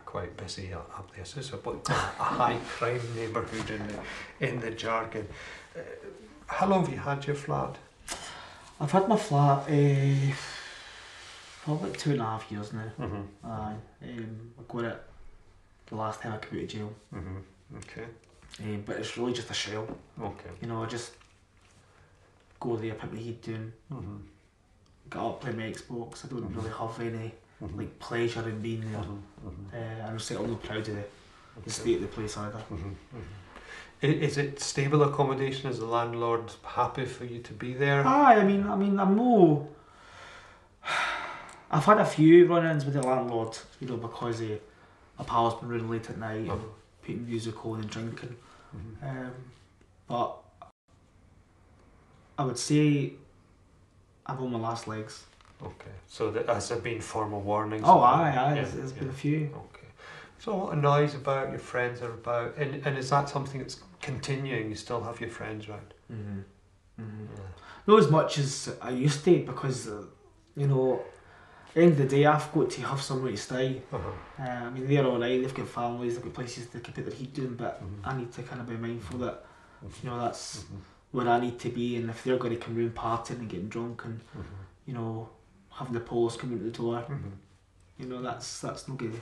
quite busy up there. So it's a high crime neighbourhood in the jargon. How long have you had your flat? I've had my flat probably 2.5 years now. I got it the last time I came out of jail. Okay. But it's really just a shell. Okay. You know, I just go there, put my heat down, get up, play my Xbox. I don't really have any like pleasure in being there. I'm certainly not proud of the state of the place either. Is it stable accommodation? Is the landlord happy for you to be there? Aye, I mean, I'm no. I've had a few run-ins with the landlord, you know, because my pal's been running late at night and putting music on and drinking. But I would say I'm on my last legs. Okay, so has there been formal warnings? Oh, aye, there's been a few. Okay, so a lot of noise about, your friends are about, and is that something that's continuing? You still have your friends round? Not as much as I used to, because you know, at the end of the day, I've got to have somewhere to stay. I mean, they're alright, they've got families, they've got places they can put their heat down, but I need to kind of be mindful that, you know, that's where I need to be, and if they're going to come round partying and getting drunk and, you know, having the police come into the door, you know, that's no good.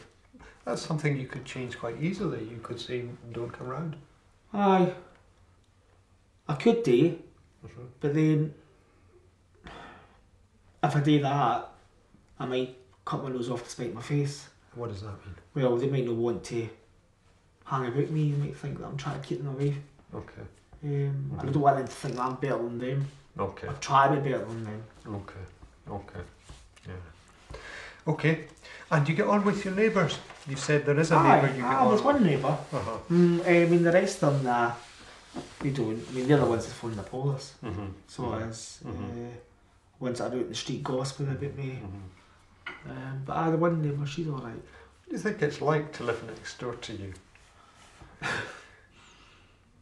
That's something you could change quite easily. You could say, don't come round. Aye. I could do, but then if I do that, I might cut my nose off to spite my face. What does that mean? Well, they might not want to hang about me. They might think that I'm trying to keep them away. Okay. And I don't want them to think that I'm better than them. Okay. I try to be better than them. Okay. Yeah. Okay. And you get on with your neighbours? You said there is a neighbour you get on there's with. one neighbour. I mean, the rest of them, they don't. I mean, they're the ones that phone the police. So it is. Ones that are out in the street gossiping about me. But the one neighbour, she's alright. What do you think it's like to live next door to you?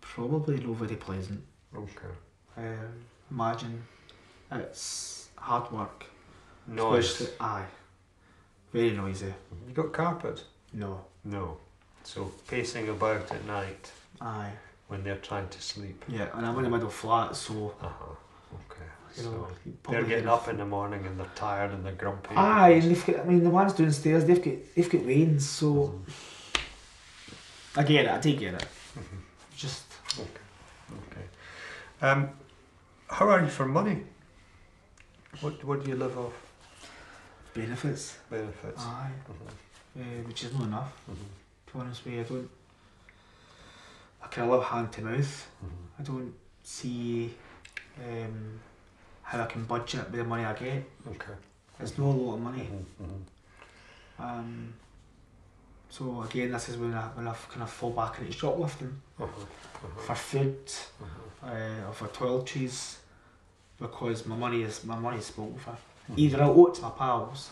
Probably not very pleasant. Okay. Imagine it's hard work. Noise. Aye. Very noisy. You got carpet? No. So pacing about at night. Aye. When they're trying to sleep. Yeah, and I'm in the middle flat, so. Okay. You know, they're getting up in the morning and they're tired and they're grumpy. Aye, and they've got, I mean, the ones downstairs, they've got veins, so. I get it. I do get it. Just. Okay. How are you for money? What do you live off? Benefits. Aye. Which is not enough. To be honest with you, I kind of live hand to mouth. I don't see how I can budget with the money I get. Okay. It's not a lot of money. So again, this is when I kind of fall back into shoplifting for food, or for toiletries, because my money is spoken for. Either I owe it to my pals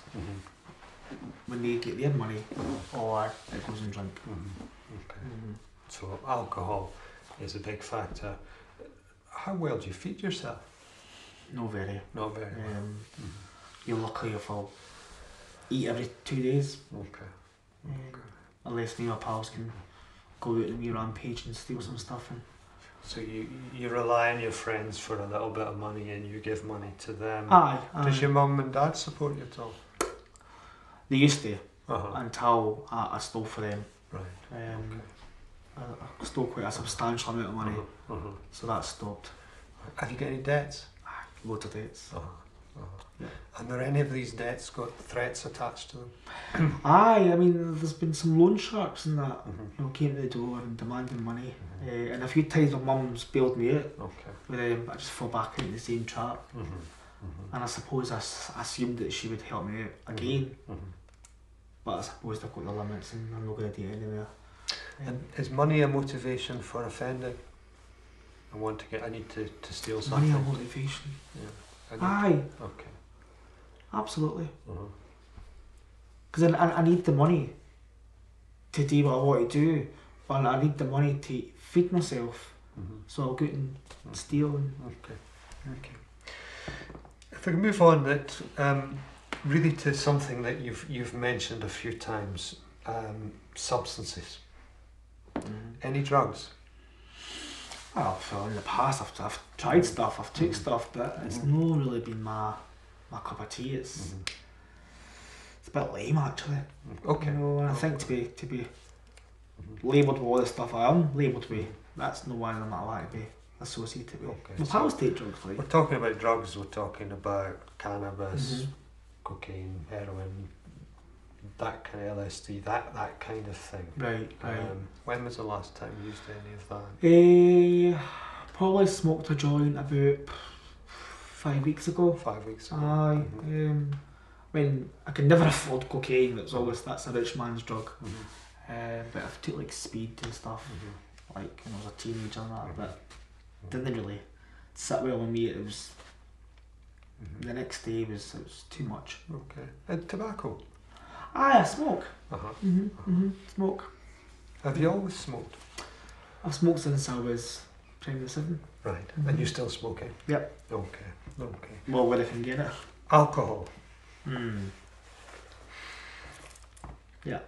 when they get their money, or it goes in drink. Okay. So alcohol is a big factor. How well do you feed yourself? Not very. Not very. You're lucky if I'll eat every 2 days. Okay. Unless me and my pals can go out on a rampage and steal some stuff. So you rely on your friends for a little bit of money and you give money to them. Aye. Does your mum and dad support you at all? They used to, until I stole for them. Right. I stole quite a substantial amount of money, so that stopped. Have you got any debts? Loads of debts. Yeah. And are any of these debts got threats attached to them? Aye, I mean, there's been some loan sharks and that, you know, came to the door and demanding money. And a few times my mum's bailed me out. With I just fall back into the same trap. And I suppose I assumed that she would help me out again. But I suppose I've got the limits and I'm not going to do it anywhere. And is money a motivation for offending? I need to steal something. Money a motivation? Yeah. Aye. Okay. Absolutely. Because I need the money to do what I want to do, but I need the money to feed myself. So I'll go out and steal. And Okay. If we can move on, that really to something that you've mentioned a few times, substances. Any drugs? Well, in the past I've tried stuff, I've took stuff, but it's not really been my cup of tea. It's a bit lame actually. Okay. You know, and I think to be labelled with all the stuff I am labelled with, that's no one that I like to be associated with. Okay. My pals take drugs, like. We're talking about drugs, we're talking about cannabis, cocaine, heroin, that kind of LSD, that kind of thing. Right. When was the last time you used any of that? Probably smoked a joint about 5 weeks ago. 5 weeks ago. Aye. I mean, I could never afford cocaine. That's a rich man's drug. But I've took like speed and stuff, like when I was a teenager and that. But didn't really sit well with me. It was the next day was too much. Okay. And tobacco? I smoke. Smoke. Have you always smoked? I've smoked since I was 27. Right. And you're still smoking? Yep. Okay. Well, where I can get it. Alcohol? Yeah.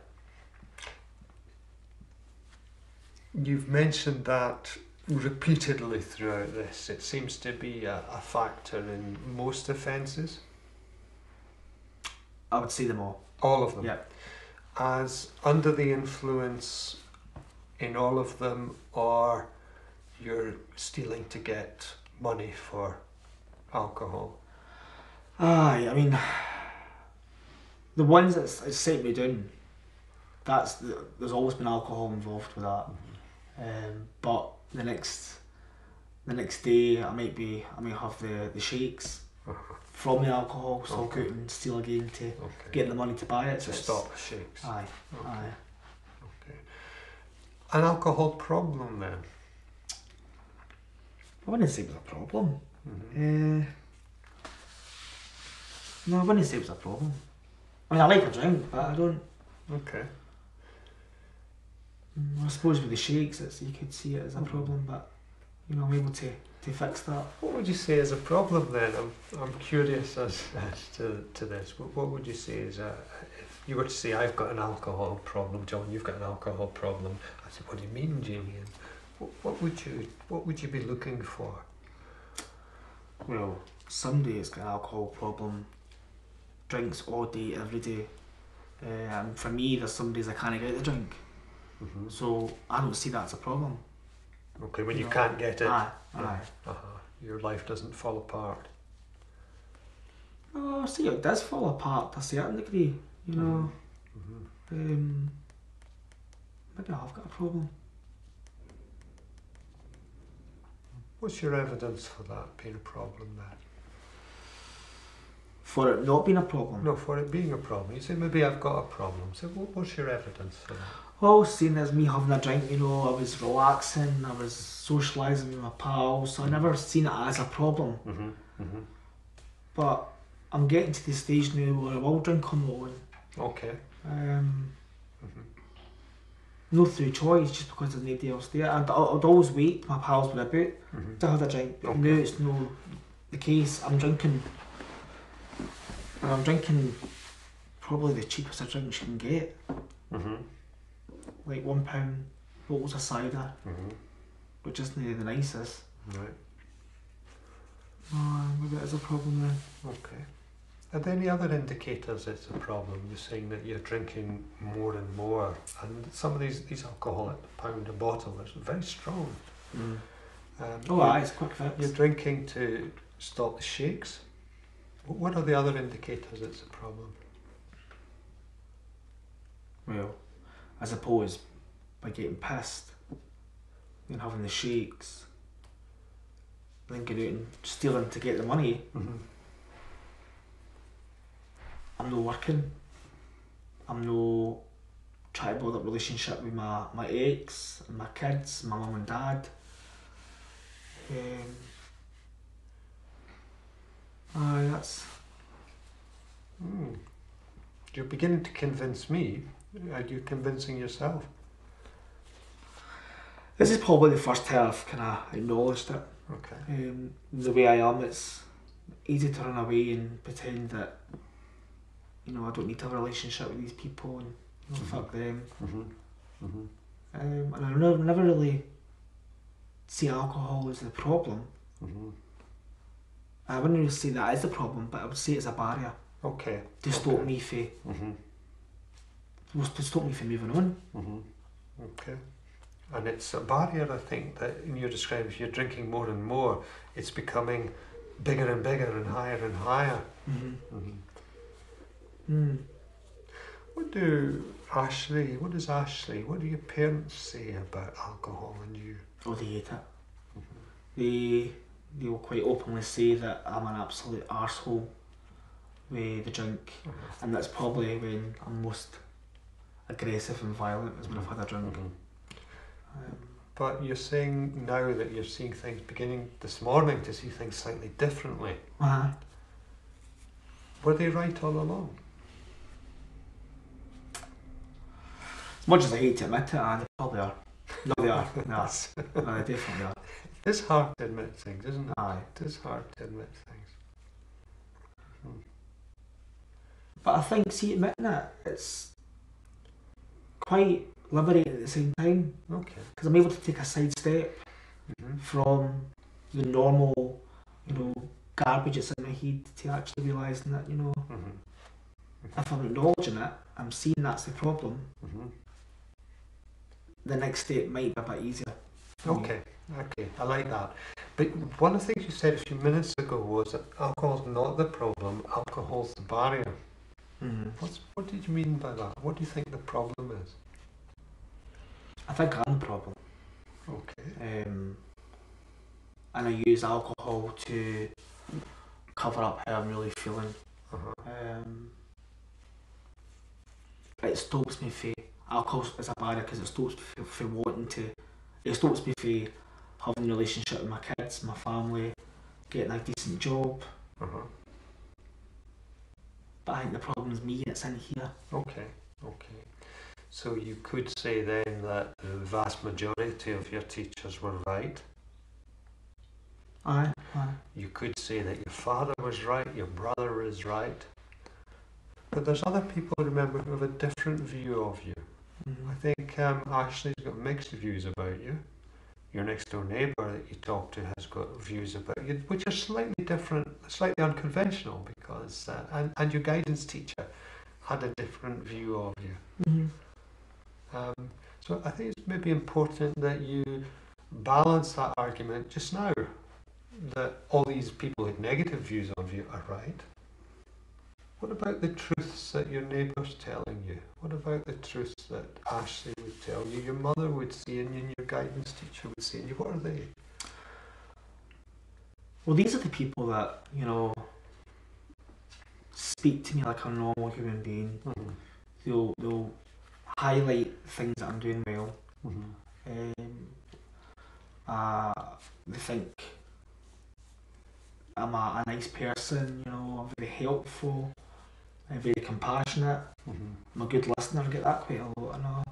You've mentioned that repeatedly throughout this. It seems to be a factor in most offences. I would see them all. All of them? Yeah. As under the influence in all of them, or you're stealing to get money for alcohol? Aye, I mean, the ones that's set me down, there's always been alcohol involved with that. But the next day I may have the shakes from the alcohol, so I'll go out and steal again to get the money to buy it. To stop the shakes. Aye. Okay. An alcohol problem then? I wouldn't say it was a problem. No, I wouldn't say it was a problem. I mean, I like a drink, but I don't. Okay. I suppose with the shakes, you could see it as a problem, but you know, I'm able to fix that. What would you say is a problem then? I'm curious as to this. What would you say is if you were to say, I've got an alcohol problem, John, you've got an alcohol problem. I said, what do you mean, Jamie? And what would you be looking for? Well, somebody has got an alcohol problem, drinks all day, every day. And for me, there's some days I can't get the drink. So I don't see that as a problem. Okay, when you can't get it, aye. Your life doesn't fall apart. Oh, I see it does fall apart to a certain degree, you know. Maybe I have got a problem. What's your evidence for that being a problem then? For it not being a problem? No, for it being a problem. You say, maybe I've got a problem. So what's your evidence for that? Well, seeing as me having a drink, you know, I was relaxing, I was socialising with my pals, so I never seen it as a problem. But I'm getting to the stage now where I will drink on my own. Okay. No through choice, just because there's nobody else there. And I'd always wait, my pals were about to have a drink. But now it's no the case. I'm drinking probably the cheapest of drinks you can get. Like £1 bottles of cider, which isn't the nicest. Right. Maybe it is a problem then. Okay. Are there any other indicators it's a problem? You're saying that you're drinking more and more, and some of these alcohol at the pound a bottle is very strong. It's a quick fix. You're drinking to stop the shakes. What are the other indicators it's a problem? Well, I suppose by getting pissed and having the shakes, then going out and stealing to get the money. I'm not working. I'm not trying to build up a relationship with my ex and my kids, my mum and dad. That's... You're beginning to convince me. Are you convincing yourself? This is probably the first time I've kind of acknowledged it. Okay. The way I am, it's easy to run away and pretend that, you know, I don't need to have a relationship with these people and, you know, fuck them. And I never really see alcohol as the problem. I wouldn't really say that is the problem, but I would say it's a barrier. Okay. To stop me from to stop me from moving on. Okay. And it's a barrier, I think, that in your describing, if you're drinking more and more, it's becoming bigger and bigger and higher and higher. What does Ashley, what do your parents say about alcohol and you? Oh, they hate it. They will quite openly say that I'm an absolute arsehole with the drink, and that's probably when I'm most aggressive and violent, is when I've had a drink. But you're saying now that you're seeing things, beginning this morning to see things slightly differently. Were they right all along? As much as I hate to admit it, they probably are. No, they are. No, they definitely are. It's hard to admit things, isn't it? Aye. It is hard to admit things. But I think, see, admitting it, it's quite liberating at the same time. Okay. Because I'm able to take a side step from the normal, you know, garbage that's in my head to actually realising that, you know, if I'm acknowledging it, I'm seeing that's the problem, the next step might be a bit easier. Okay, I like that. But one of the things you said a few minutes ago was that alcohol's not the problem, alcohol's the barrier. What did you mean by that? What do you think the problem is? I think I'm the problem. Okay. And I use alcohol to cover up how I'm really feeling. It stops me from, alcohol is a barrier because it stops me from wanting to, it stops me from having a relationship with my kids, my family, getting a decent job. But I think the problem is me, it's in here. Okay. So you could say then that the vast majority of your teachers were right. Aye. You could say that your father was right, your brother is right. But there's other people, remember, who have a different view of you. I think Ashley's got mixed views about you. Your next door neighbour that you talk to has got views about you, which are slightly different, slightly unconventional, because and your guidance teacher had a different view of you. So I think it's maybe important that you balance that argument just now, that all these people with negative views of you are right. What about the truths that your neighbour's telling you? What about the truths that Ashley would tell you, your mother would see in you, and your guidance teacher would see in you? What are they? Well, these are the people that, you know, speak to me like a normal human being. They'll highlight things that I'm doing well. They think I'm a nice person, you know, I'm very helpful, I'm very compassionate, I'm a good listener. I get that quite a lot, I know.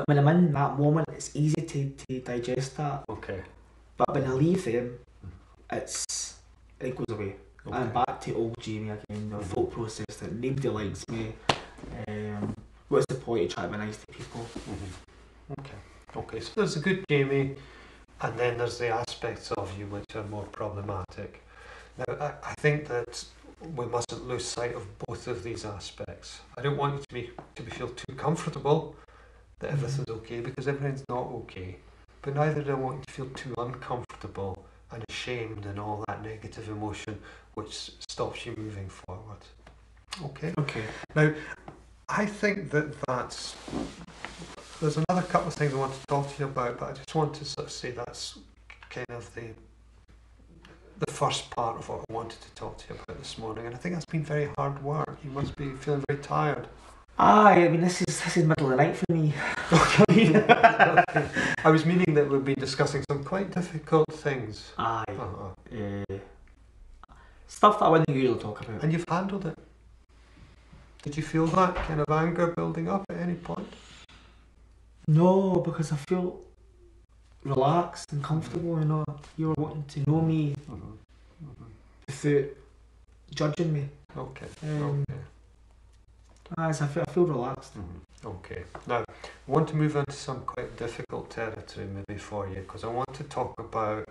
When I'm in that moment, it's easy to digest that. Okay. But when I leave them, it goes away. Okay. I'm back to old Jamie again, the thought process that nobody likes me. What's the point of trying to be nice to people? Okay, so there's a good Jamie, and then there's the aspects of you which are more problematic. Now, I think that we mustn't lose sight of both of these aspects. I don't want you to feel too comfortable that everything's okay, because everything's not okay. But neither do I want you to feel too uncomfortable and ashamed and all that negative emotion which stops you moving forward. Okay? Okay. Now, I think there's another couple of things I want to talk to you about, but I just want to sort of say that's kind of the first part of what I wanted to talk to you about this morning, and I think that's been very hard work. You must be feeling very tired. I mean, this is middle of the night for me. Okay. I was meaning that we'd be discussing some quite difficult things. Stuff that I wouldn't usually talk about. And you've handled it. Did you feel that kind of anger building up at any point? No, because I feel relaxed and comfortable. You know, you were wanting to know me without judging me. Okay. Okay. As I feel relaxed. Okay. Now, I want to move on to some quite difficult territory maybe for you, because I want to talk about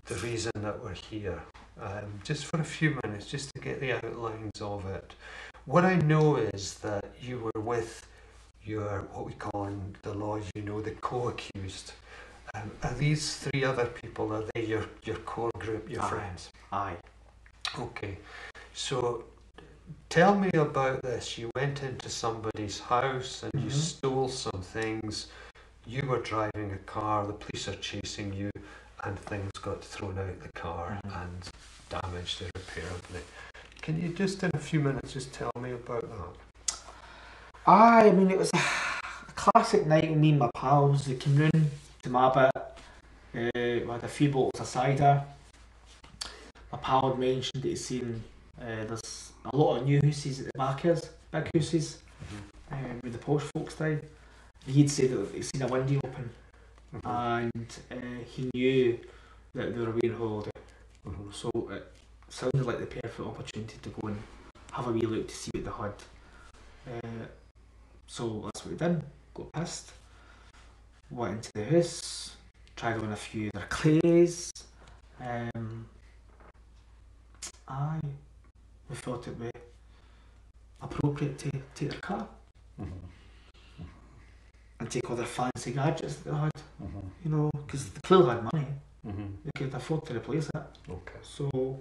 the reason that we're here. Just for a few minutes, just to get the outlines of it. What I know is that you were with your, what we call in the law, you know, the co-accused. Are these three other people, are they your core group, your friends? Aye. Okay. So tell me about this. You went into somebody's house and you stole some things. You were driving a car, the police are chasing you, and things got thrown out the car and damaged irreparably. Can you just in a few minutes just tell me about that? Aye, I mean, it was a classic night with me and my pals. They came round to my bit. We had a few bottles of cider. My pal had mentioned that he'd seen there's a lot of new houses at the back here, big houses, where the posh folks died. He'd said that he'd seen a window open, and he knew that they were away on holiday. So it sounded like the perfect opportunity to go and have a wee look to see what they had. So that's what we did. Got pissed. Went into the house. Tried on a few of their clays. Aye. We thought it would be appropriate to take their car and take all their fancy gadgets that they had. You know, because they clearly had money. They could afford to replace it. Okay. So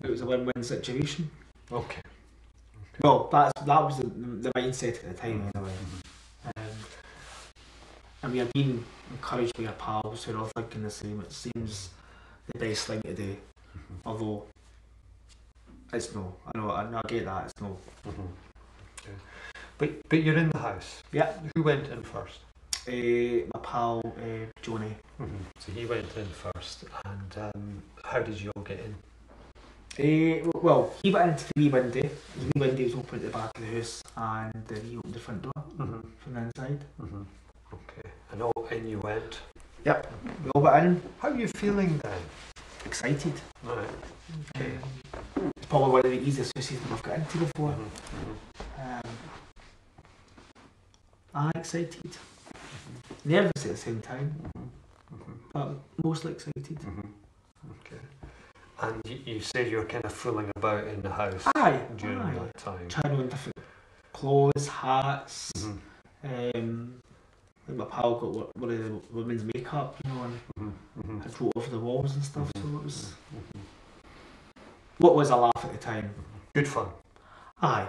it was a win-win situation. Okay. Well, that was the mindset at the time anyway. And we have been encouraged by our pals who are all thinking the same. It seems the best thing to do. Although it's no. I know I get that, it's no. Okay. But you're in the house. Yeah. Who went in first? My pal Johnny. So he went in first, and how did you all get in? Well, he went into the wee window. The wee window was open at the back of the house, and he opened the front door from the inside. Okay. And all in you went? Yep. We all went in. How are you feeling then? Excited. Right. Okay. It's probably one of the easiest houses that I've got into before. I'm excited. Nervous at the same time. But mostly excited. Okay. And you said you were kind of fooling about in the house during that time. Trying on different clothes, hats. Like my pal got one of the women's makeup, you know, and had wrote over the walls and stuff. So it was what was a laugh at the time. Good fun. Aye.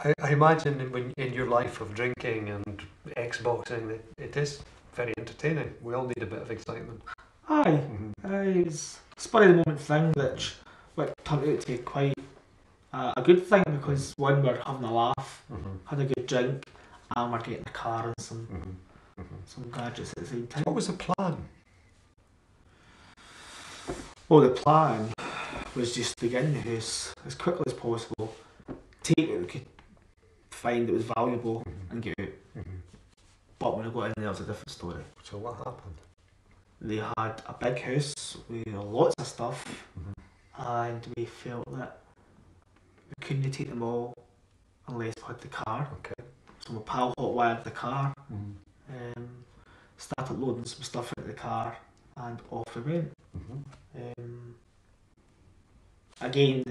I imagine when in your life of drinking and Xboxing, it is very entertaining. We all need a bit of excitement. Aye. It was a spur of the moment thing that turned out to be quite a good thing, because one, we're having a laugh, had a good drink, and we're getting a car and some gadgets at the same time. What was the plan? Well, the plan was just to get in the house as quickly as possible, take what we could find that was valuable, and get out. But when I got in there, it was a different story. So what happened? They had a big house with lots of stuff, and we felt that we couldn't take them all unless we had the car. Okay. So my pal hot-wired the car, started loading some stuff into the car, and off we went. Again,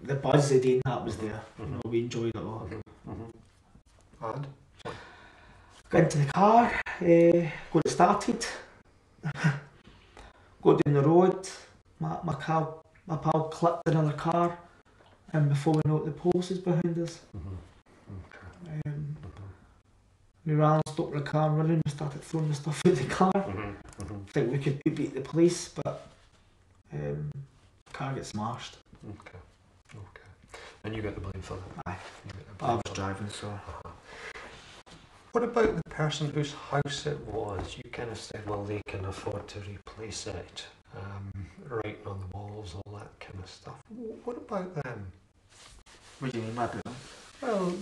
the buzz of doing that was there. You know, we enjoyed it a lot. And? Got into the car, got it started, got down the road, my pal clipped another car, and before we know it, the police was behind us. We ran, stopped the car running, we started throwing the stuff out the car. I think we could beat the police, but the car gets smashed. Okay. And you got the blame for that? Aye. I was driving, so... What about the person whose house it was? You kind of said, well, they can afford to replace it, writing on the walls, all that kind of stuff. What about them? What do you mean by that? Well,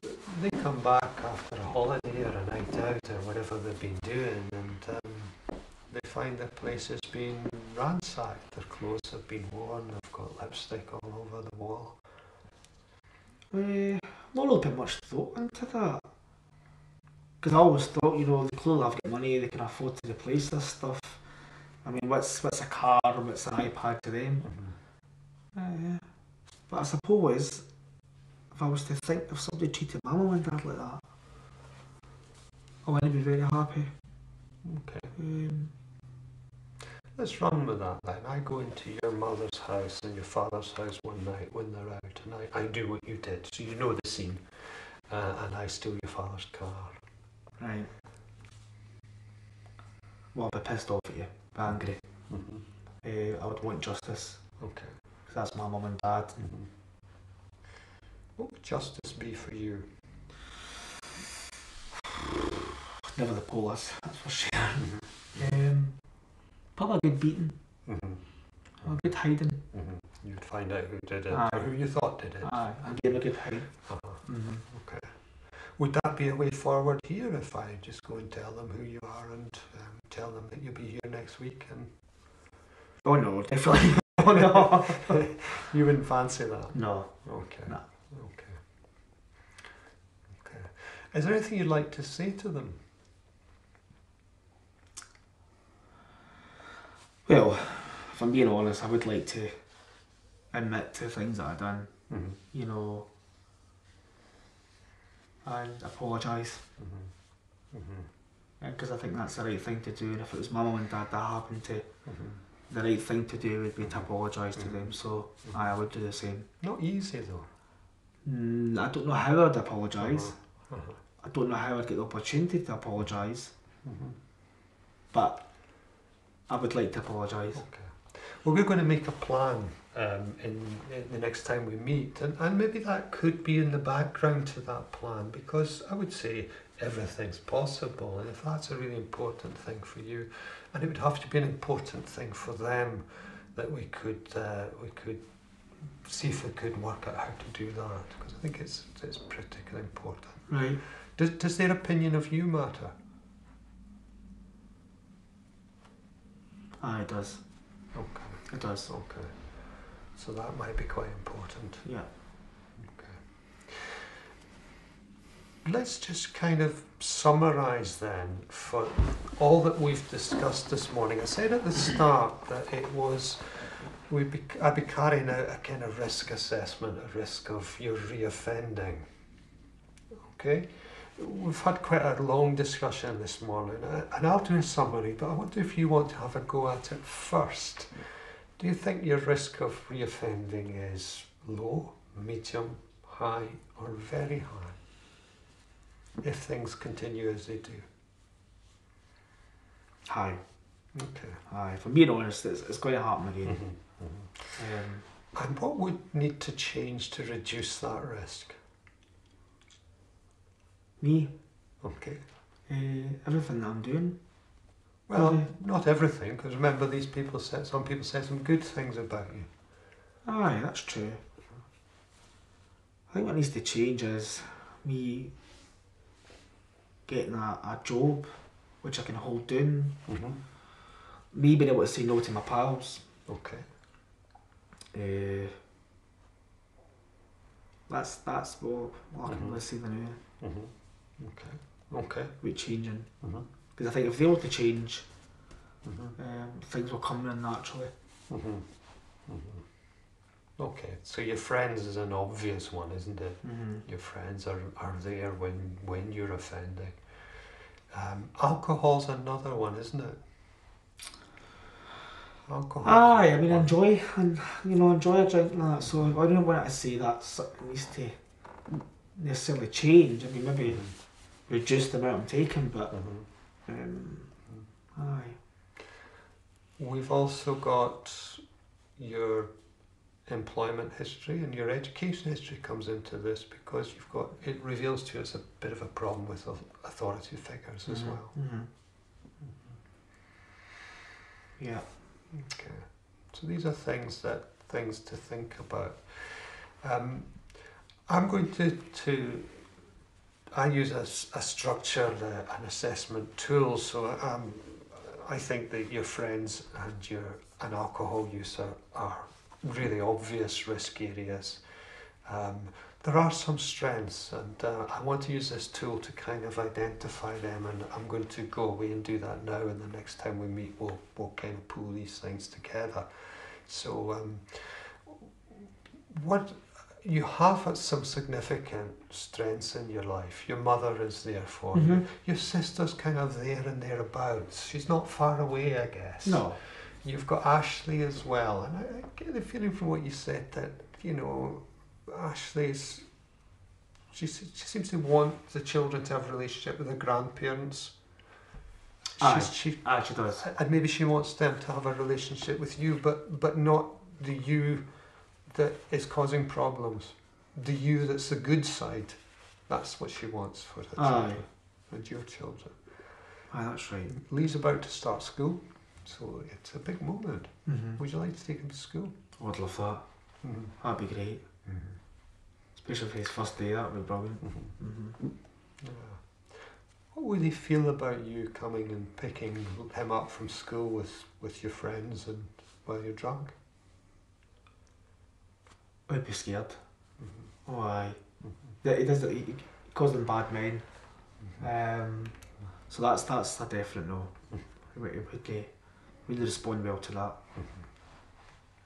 they come come back after a holiday or a night out or whatever they've been doing, and they find their place has been ransacked, their clothes have been worn, they've got lipstick all over the wall. Not really put much thought into that. Because I always thought, you know, they clearly have got money, they can afford to replace this stuff. I mean, what's a car or what's an iPad to them? Yeah. But I suppose, if I was to think, if somebody treated my mum and dad like that, I wouldn't be very happy. Okay. Let's run with that then. I go into your mother's house and your father's house one night when they're out, and I do what you did, so you know the scene, and I steal your father's car. Right. Well, I'd be pissed off at you, be angry. I would want justice. Okay. Because that's my mum and dad. What would justice be for you? Never the police, that's for sure. Probably a good beating. A good hiding. You'd find out who did it, Aye. or who you thought did it. Aye, and give a good hide. Okay. Would that be a way forward here if I just go and tell them who you are and tell them that you'll be here next week? And Oh no, definitely. Oh no. You wouldn't fancy that? No. Okay. No. Okay. Okay. Is there anything you'd like to say to them? Well, if I'm being honest, I would like to admit to things that I've done, you know, and apologise. Because I think that's the right thing to do, and if it was my mum and dad that happened to, the right thing to do would be to apologise to them, so I would do the same. Not easy though. I don't know how I'd apologise. I don't know how I'd get the opportunity to apologise, but I would like to apologise. Okay. Well, we're going to make a plan in the next time we meet, and maybe that could be in the background to that plan, because I would say everything's possible, and if that's a really important thing for you, and it would have to be an important thing for them, that we could see if we could work out how to do that, because I think it's particularly important. Right. Does their opinion of you matter? It does. Okay. It does. Okay. So that might be quite important. Yeah. Okay. Let's just kind of summarise then for all that we've discussed this morning. I said at the start that it was, I'd be carrying out a kind of risk assessment, a risk of your reoffending. Okay? We've had quite a long discussion this morning, and I'll do a summary, but I wonder if you want to have a go at it first. Do you think your risk of reoffending is low, medium, high, or very high, if things continue as they do? High. Okay. High. If I'm being honest, it's going to happen again. And what would need to change to reduce that risk? Me? Okay. Everything that I'm doing. Well, not everything, because remember, some people said some good things about you. Aye, that's true. I think what needs to change is me getting a job which I can hold down. Me being able to say no to my pals. Okay. That's what I can really say the new. Okay. With changing. Because I think if they were to change, things will come in naturally. Okay, so your friends is an obvious one, isn't it? Your friends are there when you're offending. Alcohol's another one, isn't it? Alcohol. Aye, I mean, enjoy a drink and that. So I don't want to say that something needs to necessarily change. I mean, maybe reduce the amount I'm taking, but aye. We've also got your employment history, and your education history comes into this, because it reveals to us a bit of a problem with authority figures as well. Yeah. Okay. So these are things to think about. I'm going to I use a structured an assessment tool. So I think that your friends and alcohol use are really obvious risk areas. There are some strengths, and I want to use this tool to kind of identify them, and I'm going to go away and do that now, and the next time we meet we'll kind of pull these things together. So what you have some significant strengths in your life. Your mother is there for you. Your sister's kind of there and thereabouts. She's not far away, I guess. No. You've got Ashley as well, and I get the feeling from what you said that, you know, Ashley's, she seems to want the children to have a relationship with their grandparents. She does. And maybe she wants them to have a relationship with you, but not the you that is causing problems. The you that's the good side. That's what she wants for her children and your children. Aye, that's right. Lee's about to start school, so it's a big moment. Would you like to take him to school? I'd love that. That'd be great. Especially for his first day, that'd be brilliant. Yeah. What would he feel about you coming and picking him up from school with your friends and while you're drunk? I'd be scared. Oh aye. He calls them bad men. So that's a definite no. He would really respond well to that.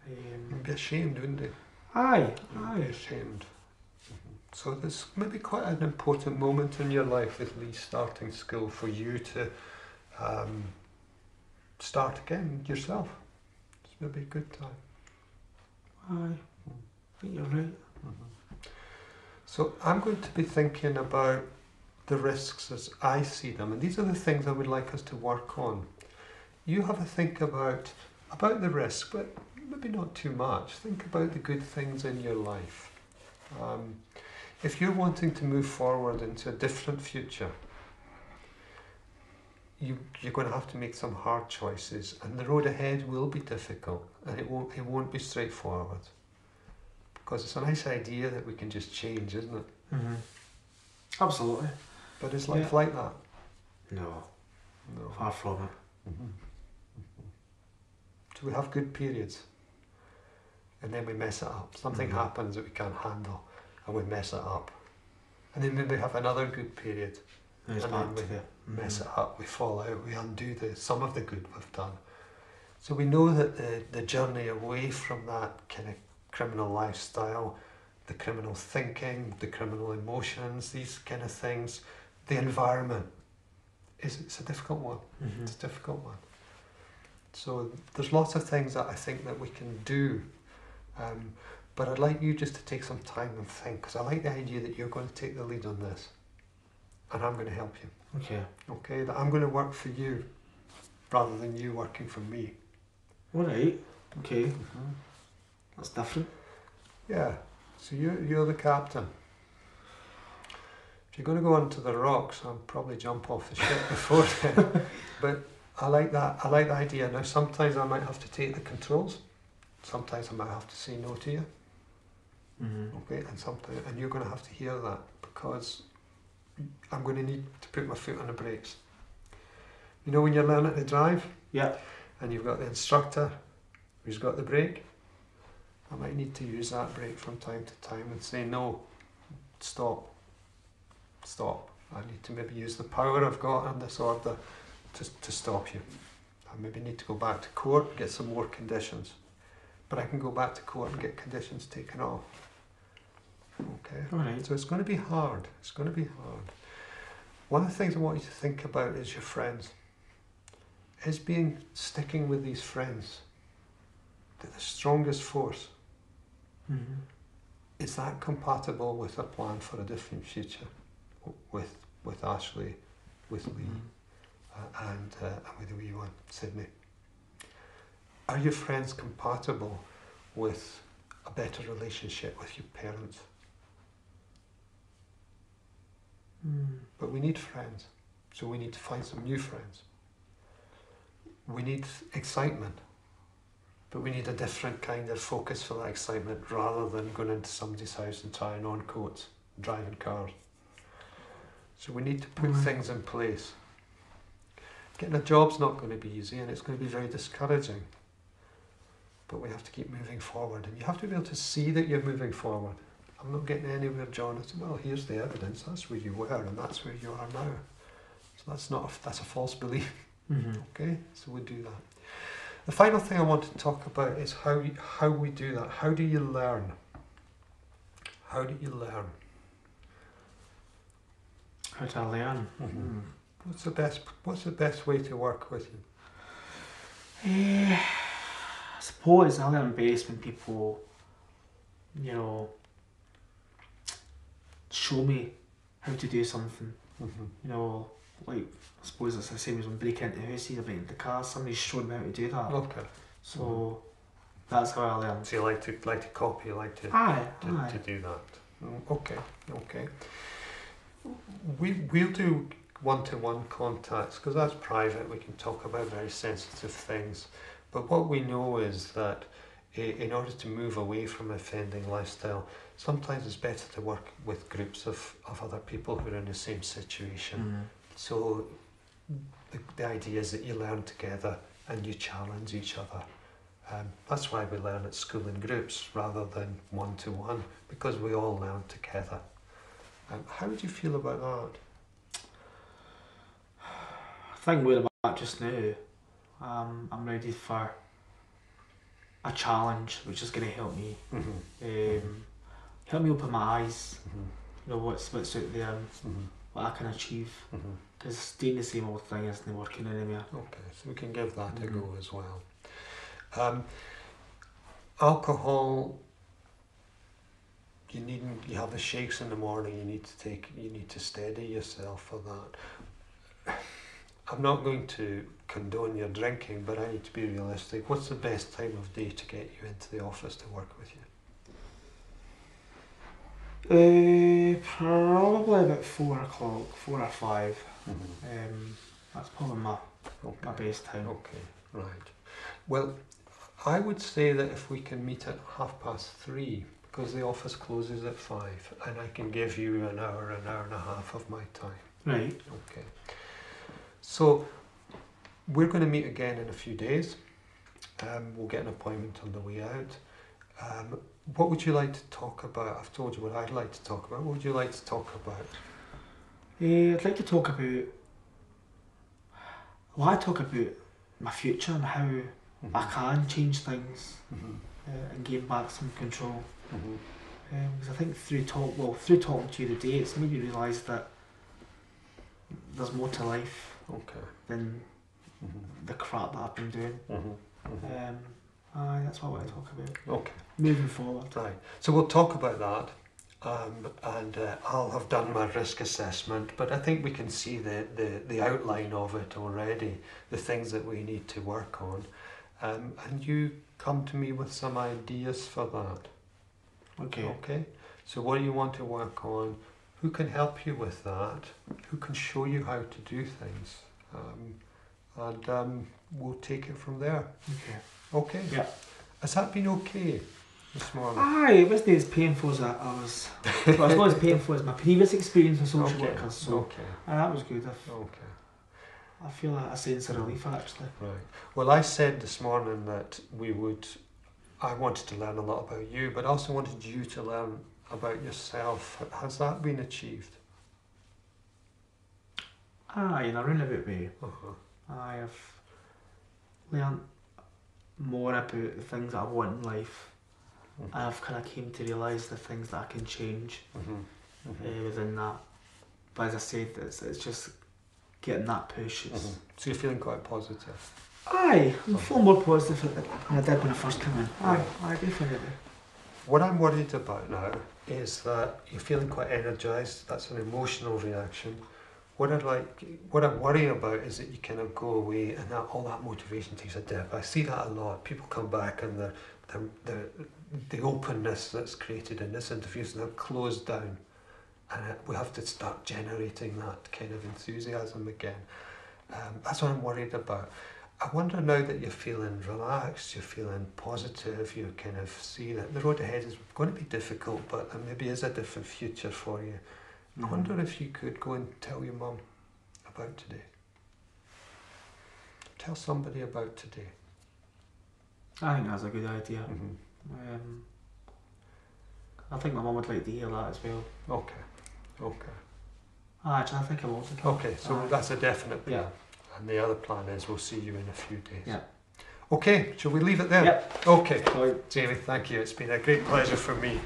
He'd be ashamed, wouldn't he? Aye. He'd be ashamed. So there's maybe quite an important moment in your life with Lee starting school for you to start again yourself. It's maybe a good time. Aye. I think you're right. So I'm going to be thinking about the risks as I see them, and these are the things I would like us to work on. You have a think about the risk, but maybe not too much. Think about the good things in your life. If you're wanting to move forward into a different future, you're going to have to make some hard choices, and the road ahead will be difficult, and it won't be straightforward. Because it's a nice idea that we can just change, isn't it? Absolutely. But is life like that? No. Far from it. So we have good periods, and then we mess it up. Something happens that we can't handle, and we mess it up. And then maybe have another good period, and then we mess it up, we fall out, we undo some of the good we've done. So we know that the journey away from that kind of criminal lifestyle, the criminal thinking, the criminal emotions, these kind of things, the environment, it's a difficult one. It's a difficult one. So there's lots of things that I think that we can do, but I'd like you just to take some time and think, because I like the idea that you're going to take the lead on this, and I'm going to help you. Okay, that I'm going to work for you rather than you working for me. Alright, okay. That's different. Yeah, so you're the captain. If you're going to go onto the rocks, I'll probably jump off the ship before then. But I like that. I like the idea. Now, sometimes I might have to take the controls. Sometimes I might have to say no to you. Okay, and you're going to have to hear that, because I'm going to need to put my foot on the brakes. You know when you're learning to drive? Yeah. And you've got the instructor who's got the brake? I might need to use that brake from time to time and say, no, stop. I need to maybe use the power I've got and this order to stop you. I maybe need to go back to court and get some more conditions. But I can go back to court and get conditions taken off. Okay? Alright. So it's going to be hard. It's going to be hard. One of the things I want you to think about is your friends. Is sticking with these friends the strongest force? Is that compatible with a plan for a different future with Ashley, with Lee, and with the wee one, Sydney? Are your friends compatible with a better relationship with your parents? But we need friends, so we need to find some new friends. We need excitement, but we need a different kind of focus for that excitement, rather than going into somebody's house and trying on coats, driving cars. So we need to put things in place. Getting a job's not going to be easy, and it's going to be very discouraging. But we have to keep moving forward, and you have to be able to see that you're moving forward. I'm not getting anywhere, John. I said, well, here's the evidence. That's where you were, and that's where you are now. So that's a false belief. Okay, so we do that. The final thing I want to talk about is how we do that. How do you learn? How do you learn? How to learn? What's the best way to work with you? I suppose I learn best when people, show me how to do something. Like, I suppose it's the same as when breaking into houses or breaking into cars. Somebody's showing me how to do that. Okay. So that's how I learn. So you like to copy, you like to do that. Okay. We'll do one-to-one contacts because that's private. We can talk about very sensitive things. But what we know is that in order to move away from an offending lifestyle, sometimes it's better to work with groups of other people who are in the same situation. So the idea is that you learn together and you challenge each other. That's why we learn at school in groups rather than one-to-one, because we all learn together. How would you feel about that? I think where I'm at just now, I'm ready for a challenge which is going to help me. Help me open my eyes. What's out there, what I can achieve. Because doing the same old thing isn't working anymore. Okay, so we can give that a go as well. Alcohol. You have the shakes in the morning. You need to steady yourself for that. I'm not going to condone your drinking, but I need to be realistic. What's the best time of day to get you into the office to work with you? Probably about 4 o'clock, 4 or 5. That's probably my best time. Okay, right. Well, I would say that if we can meet at 3:30, because the office closes at 5, and I can give you an hour and a half of my time. Right. Okay. So we're going to meet again in a few days. We'll get an appointment on the way out. What would you like to talk about? I've told you what I'd like to talk about. What would you like to talk about? I'd like to talk about. Well, I talk about my future and how I can change things and gain back some control. Because I think through talking to you today, it's made me realise that there's more to life than the crap that I've been doing. That's what I want to talk about. Okay. Moving forward. Right. So we'll talk about that. And I'll have done my risk assessment, but I think we can see the outline of it already, the things that we need to work on. And you come to me with some ideas for that. Okay. So what do you want to work on? Who can help you with that? Who can show you how to do things? And we'll take it from there. Okay. Yeah. Has that been okay this morning? Aye, it wasn't as painful as I was. Well, it's not as painful as my previous experience with social workers. So that was good. I feel a sense of relief actually. Right. Well, I said this morning that I wanted to learn a lot about you, but I also wanted you to learn about yourself. Has that been achieved? Aye, in a roundabout way. I have learned more about the things that I want in life. I've kind of came to realise the things that I can change within that. But as I said, it's just getting that push. So you're feeling quite positive? Aye, I'm feeling more positive than I did when I first came in. Aye, definitely. What I'm worried about now is that you're feeling quite energised. That's an emotional reaction. What I worry about is that you kind of go away and all that motivation takes a dip. I see that a lot. People come back and the openness that's created in this interview is now closed down, and we have to start generating that kind of enthusiasm again. That's what I'm worried about. I wonder now that you're feeling relaxed, you're feeling positive, you kind of see that the road ahead is going to be difficult, but there maybe is a different future for you. I wonder if you could go and tell your mum about today. Tell somebody about today. I think that's a good idea. I think my mum would like to hear that as well. Okay. Actually, I think I will. Okay, so that's a definite plan. Yeah. And the other plan is we'll see you in a few days. Yeah. Okay, shall we leave it there? Yep. Okay. Bye. Jamie, thank you. It's been a great pleasure for me.